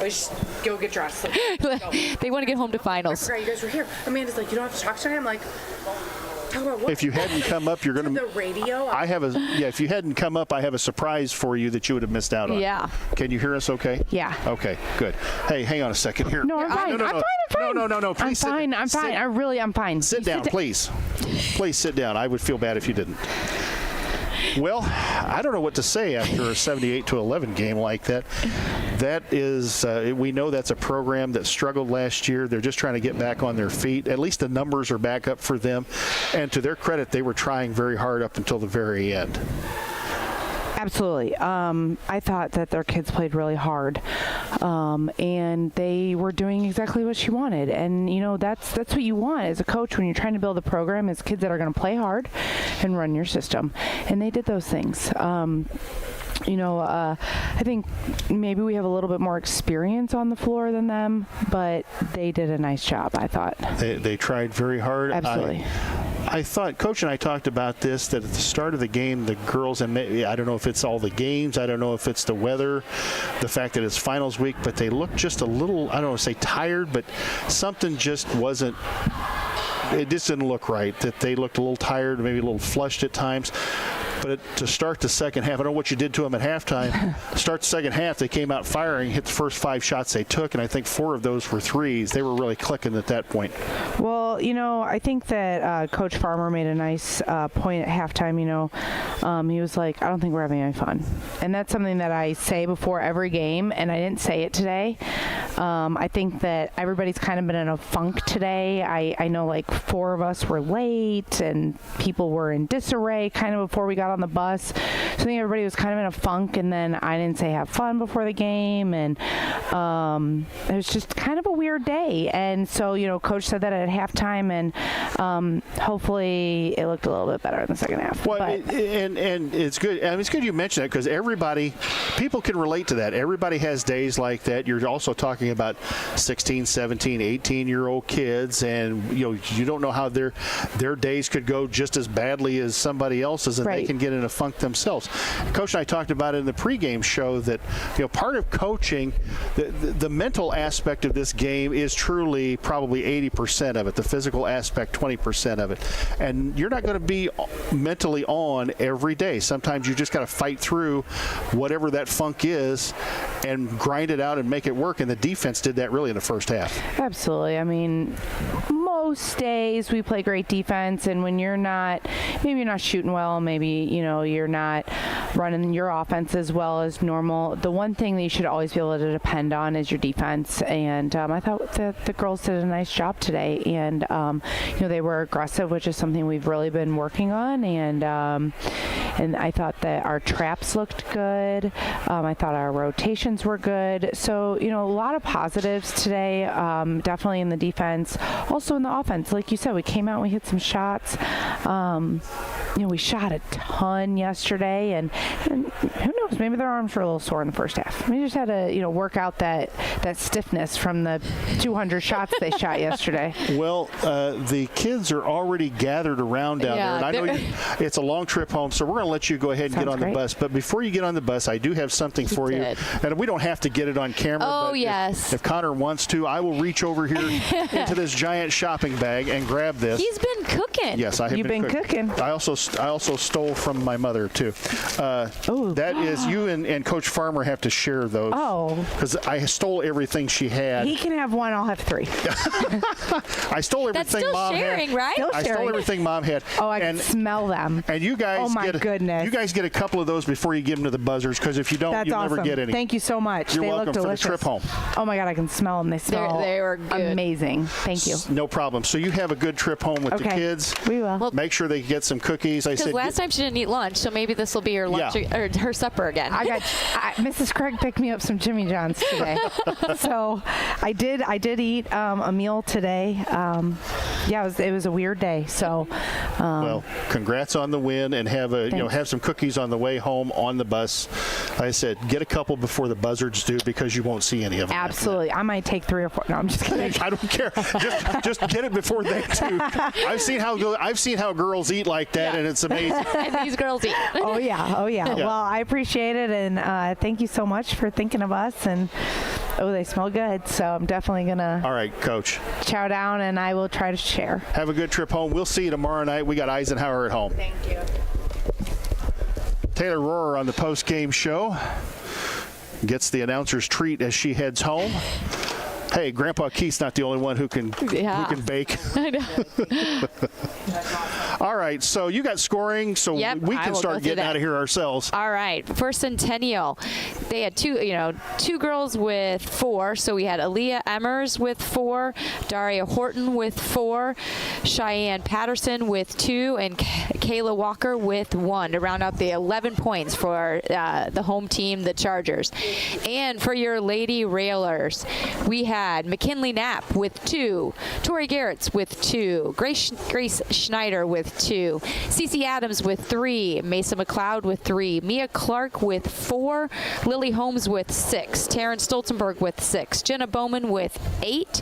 We should go get dressed. They want to get home to finals. I forgot you guys were here. Amanda's like, you don't have to talk to him. I'm like, talk about what? If you hadn't come up, you're going to the radio. If you hadn't come up, I have a surprise for you that you would have missed out on. Yeah. Can you hear us okay? Yeah. Okay, good. Hey, hang on a second here. No, I'm fine. I'm fine. No. Please I'm fine. I'm fine. Sit down, please. Please sit down. I would feel bad if you didn't. Well, I don't know what to say after a 78-11 game like that. That is, we know that's a program that struggled last year. They're just trying to get back on their feet. At least the numbers are back up for them. And to their credit, they were trying very hard up until the very end. Absolutely. I thought that their kids played really hard, and they were doing exactly what she wanted. And that's what you want as a coach when you're trying to build a program, is kids that are going to play hard and run your system. And they did those things. I think maybe we have a little bit more experience on the floor than them, but they did a nice job, I thought. They tried very hard. Absolutely. I thought, Coach and I talked about this, that at the start of the game, the girls, and I don't know if it's all the games, I don't know if it's the weather, the fact that it's finals week, but they looked just a little, I don't want to say tired, but something just wasn't, it just didn't look right, that they looked a little tired, maybe a little flushed at times. But to start the second half, I don't know what you did to them at halftime. Start the second half, they came out firing, hit the first 5 shots they took, and I think 4 of those were threes. They were really clicking at that point. Well, I think that Coach Farmer made a nice point at halftime. He was like, I don't think we're having any fun. And that's something that I say before every game, and I didn't say it today. I think that everybody's kind of been in a funk today. I know like 4 of us were late, and people were in disarray kind of before we got on the bus. So I think everybody was kind of in a funk, and then I didn't say have fun before the game, and it was just kind of a weird day. And so, Coach said that at halftime, and hopefully it looked a little bit better in the second half. Well, and it's good. I mean, it's good you mentioned that, because people can relate to that. Everybody has days like that. You're also talking about 16, 17, 18-year-old kids, and you don't know how their days could go just as badly as somebody else's, and they can get in a funk themselves. Coach and I talked about it in the pregame show that part of coaching, the mental aspect of this game is truly probably 80% of it. The physical aspect, 20% of it. And you're not going to be mentally on every day. Sometimes you just got to fight through whatever that funk is and grind it out and make it work. And the defense did that really in the first half. Absolutely. I mean, most days we play great defense, and when maybe you're not shooting well, maybe you're not running your offense as well as normal. The one thing that you should always be able to depend on is your defense. And I thought that the girls did a nice job today. And, they were aggressive, which is something we've really been working on. And I thought that our traps looked good. I thought our rotations were good. So, a lot of positives today, definitely in the defense. Also in the offense, like you said, we came out and we hit some shots. We shot a ton yesterday, and who knows, maybe their arms were a little sore in the first half. We just had to, work out that stiffness from the 200 shots they shot yesterday. Well, the kids are already gathered around down there, and I know it's a long trip home, so we're going to let you go ahead and get on the bus. But before you get on the bus, I do have something for you, and we don't have to get it on camera. Oh, but yes. If Connor wants to, I will reach over here into this giant shopping bag and grab this. He's been cooking. Yes, I have You've been cooking. I also stole from my mother too. That is, you and Coach Farmer have to share those. Oh. Because I stole everything she had. He can have one. I'll have three. I stole everything That's still Mom sharing, had. right? Still I stole everything Mom had. Oh, I can smell them. And you guys, oh my goodness, you guys get a couple of those before you give them to the buzzers, because if you don't, That's you'll awesome. never get any. Thank you so much. You're they welcome look delicious. for the trip home. Oh my God, I can smell them. They smell They were good. Amazing. Thank you. No problem. So you have a good trip home with the kids. We will. Well, make sure they get some cookies. Because last time she didn't eat lunch, so maybe this will be her lunch or her supper again. Mrs. Craig picked me up some Jimmy John's today, so I did eat a meal today. It was a weird day. So, well, congrats on the win, and have some cookies on the way home on the bus. Like I said, get a couple before the buzzards do, because you won't see any of them. Absolutely, I might take 3 or 4. No, I'm just kidding. I don't care. Just get it before they do. I've seen how girls eat like that, and it's amazing. And these girls eat. Oh yeah. Well, I appreciate it, and thank you so much for thinking of us. And they smell good, so I'm definitely gonna. All right, Coach. Chow down, and I will try to share. Have a good trip home. We'll see you tomorrow night. We got Eisenhower at home. Thank you. Taylor Rohrer on the post-game show gets the announcer's treat as she heads home. Hey, Grandpa Keith's not the only one who can bake. I know. All right, so you got scoring, so we can start getting out of here ourselves. All right, for Centennial, they had two girls with 4. So we had Aaliyah Emmers with 4, Daria Horton with 4, Cheyenne Patterson with 2, and Kayla Walker with 1 to round out the 11 points for the home team, the Chargers. And for your Lady Railers, we had McKinley Knapp with 2, Tori Garretts with 2, Grace Schneider with 2, Cece Adams with 3, Mesa McLeod with 3, Mia Clark with 4, Lily Holmes with 6, Taryn Stoltenberg with 6, Jenna Bowman with 8,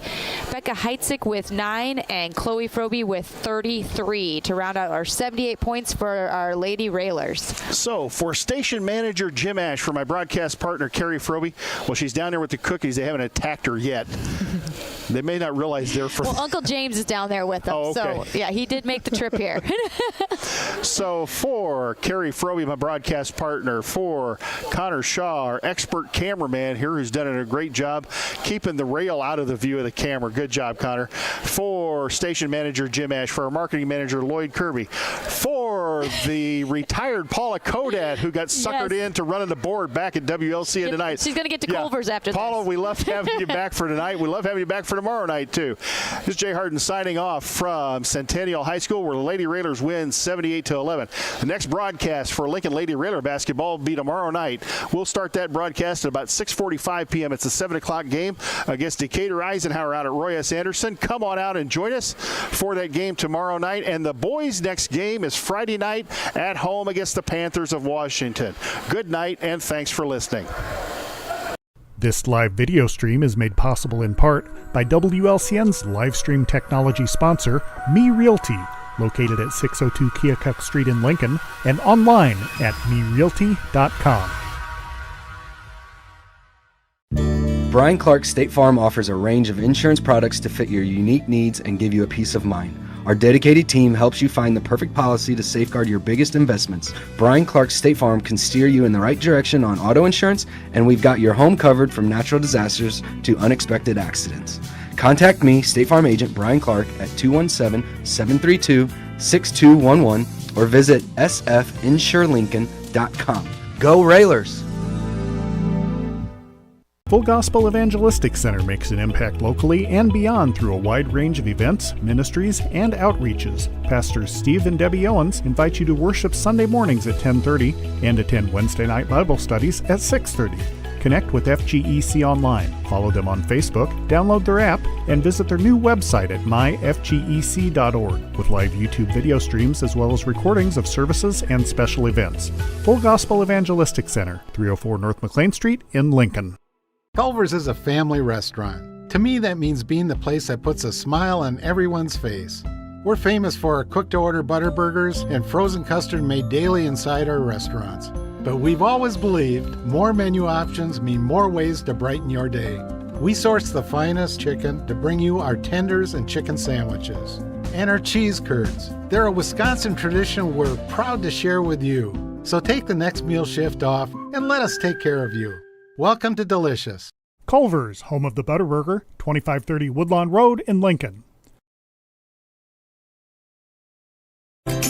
Becca Heitzig with 9, and Chloe Frobe with 33 to round out our 78 points for our Lady Railers. So for station manager Jim Ash, for my broadcast partner Carrie Frobe, well, she's down there with the cookies. They haven't attacked her yet. They may not realize they're for. Well, Uncle James is down there with them, so yeah, he did make the trip here. So for Carrie Frobe, my broadcast partner, for Connor Shaw, our expert cameraman here, who's done a great job keeping the rail out of the view of the camera. Good job, Connor. For station manager Jim Ash, for our marketing manager Lloyd Kirby, for the retired Paula Kodat, who got suckered into running the board back at WLCN tonight. She's going to get to Culver's after this. Paula, we love having you back for tonight. We love having you back for tomorrow night, too. This is Jay Harden signing off from Centennial High School, where the Lady Railers win 78-11. The next broadcast for Lincoln Lady Railer basketball will be tomorrow night. We'll start that broadcast at about 6:45 p.m. It's a 7 o'clock game against Decatur Eisenhower out at Roy S. Anderson. Come on out and join us for that game tomorrow night. And the boys' next game is Friday night at home against the Panthers of Washington. Good night, and thanks for listening. This live video stream is made possible in part by WLCN's live stream technology sponsor, Me Realty, located at 602 Keokuk Street in Lincoln, and online at merealty.com. Brian Clark State Farm offers a range of insurance products to fit your unique needs and give you a peace of mind. Our dedicated team helps you find the perfect policy to safeguard your biggest investments. Brian Clark State Farm can steer you in the right direction on auto insurance, and we've got your home covered from natural disasters to unexpected accidents. Contact me, State Farm Agent Brian Clark, at 217-732-6211 or visit sfinsurelincoln.com. Go Railers! Full Gospel Evangelistic Center makes an impact locally and beyond through a wide range of events, ministries, and outreaches. Pastors Steve and Debbie Owens invite you to worship Sunday mornings at 10:30 and attend Wednesday night Bible studies at 6:30. Connect with FGEC online, follow them on Facebook, download their app, and visit their new website at myfgec.org with live YouTube video streams as well as recordings of services and special events. Full Gospel Evangelistic Center, 304 North McLean Street in Lincoln. Culver's is a family restaurant. To me, that means being the place that puts a smile on everyone's face. We're famous for our cooked-to-order butter burgers and frozen custard made daily inside our restaurants. But we've always believed more menu options mean more ways to brighten your day. We source the finest chicken to bring you our tenders and chicken sandwiches. And our cheese curds. They're a Wisconsin tradition we're proud to share with you. So take the next meal shift off and let us take care of you. Welcome to Delicious. Culver's, home of the Butterburger, 2530 Woodlawn Road in Lincoln.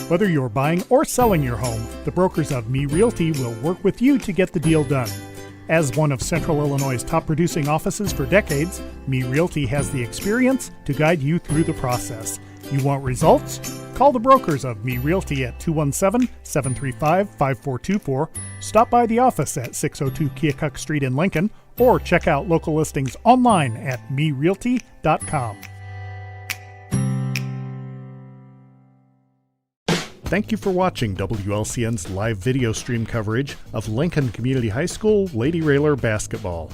Whether you're buying or selling your home, the brokers of Me Realty will work with you to get the deal done. As one of Central Illinois' top producing offices for decades, Me Realty has the experience to guide you through the process. You want results? Call the brokers of Me Realty at 217-735-5424, stop by the office at 602 Keokuk Street in Lincoln, or check out local listings online at merealty.com. Thank you for watching WLCN's live video stream coverage of Lincoln Community High School Lady Railer basketball.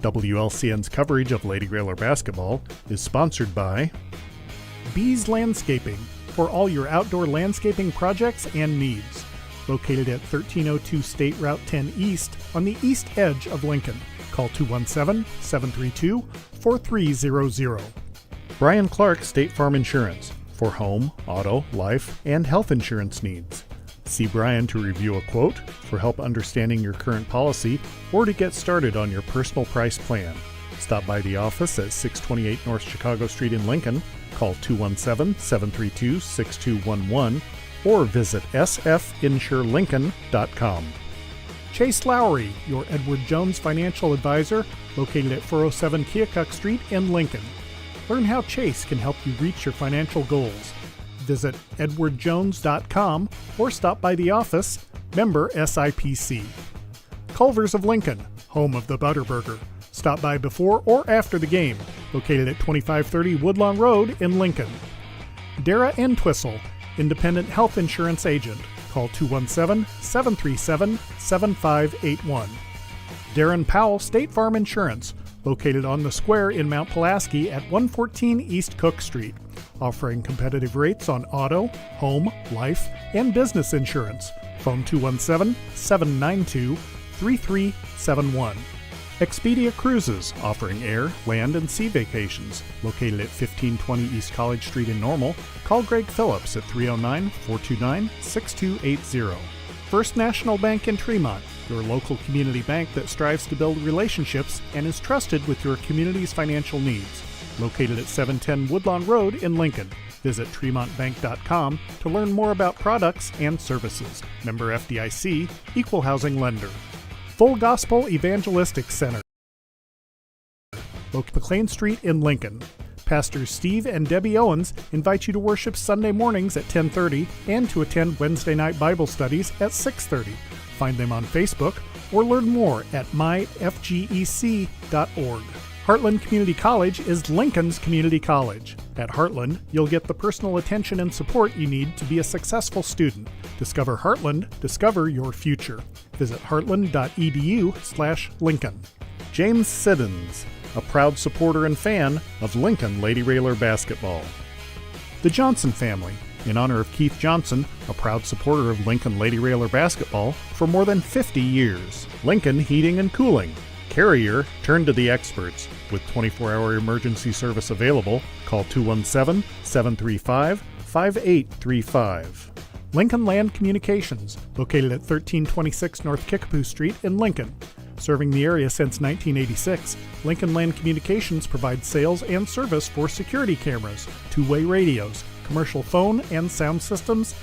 WLCN's coverage of Lady Railer basketball is sponsored by Bees Landscaping, for all your outdoor landscaping projects and needs. Located at 1302 State Route 10 East on the east edge of Lincoln. Call 217-732-4300. Brian Clark State Farm Insurance, for home, auto, life, and health insurance needs. See Brian to review a quote, for help understanding your current policy, or to get started on your personal price plan. Stop by the office at 628 North Chicago Street in Lincoln. Call 217-732-6211 or visit sfinsurelincoln.com. Chase Lowry, your Edward Jones financial advisor, located at 407 Keokuk Street in Lincoln. Learn how Chase can help you reach your financial goals. Visit edwardjones.com or stop by the office, member SIPC. Culver's of Lincoln, home of the Butterburger. Stop by before or after the game, located at 2530 Woodlawn Road in Lincoln. Dara and Twistle, independent health insurance agent. Call 217-737-7581. Darren Powell State Farm Insurance, located on the square in Mount Pulaski at 114 East Cook Street, offering competitive rates on auto, home, life, and business insurance. Phone 217-792-3371. Expedia Cruises, offering air, land, and sea vacations. Located at 1520 East College Street in Normal, call Greg Phillips at 309-429-6280. First National Bank in Tremont, your local community bank that strives to build relationships and is trusted with your community's financial needs. Located at 710 Woodlawn Road in Lincoln. Visit tremontbank.com to learn more about products and services. Member FDIC, Equal Housing Lender. Full Gospel Evangelistic Center, located McLean Street in Lincoln. Pastors Steve and Debbie Owens invite you to worship Sunday mornings at 10:30 and to attend Wednesday night Bible studies at 6:30. Find them on Facebook or learn more at myfgec.org. Heartland Community College is Lincoln's community college. At Heartland, you'll get the personal attention and support you need to be a successful student. Discover Heartland, discover your future. Visit heartland.edu/Lincoln. James Siddons, a proud supporter and fan of Lincoln Lady Railer basketball. The Johnson family, in honor of Keith Johnson, a proud supporter of Lincoln Lady Railer basketball for more than 50 years. Lincoln Heating and Cooling. Carrier, turn to the experts. With 24-hour emergency service available, call 217-735-5835. Lincoln Land Communications, located at 1326 North Kickapoo Street in Lincoln. Serving the area since 1986, Lincoln Land Communications provides sales and service for security cameras, two-way radios, commercial phone and sound systems,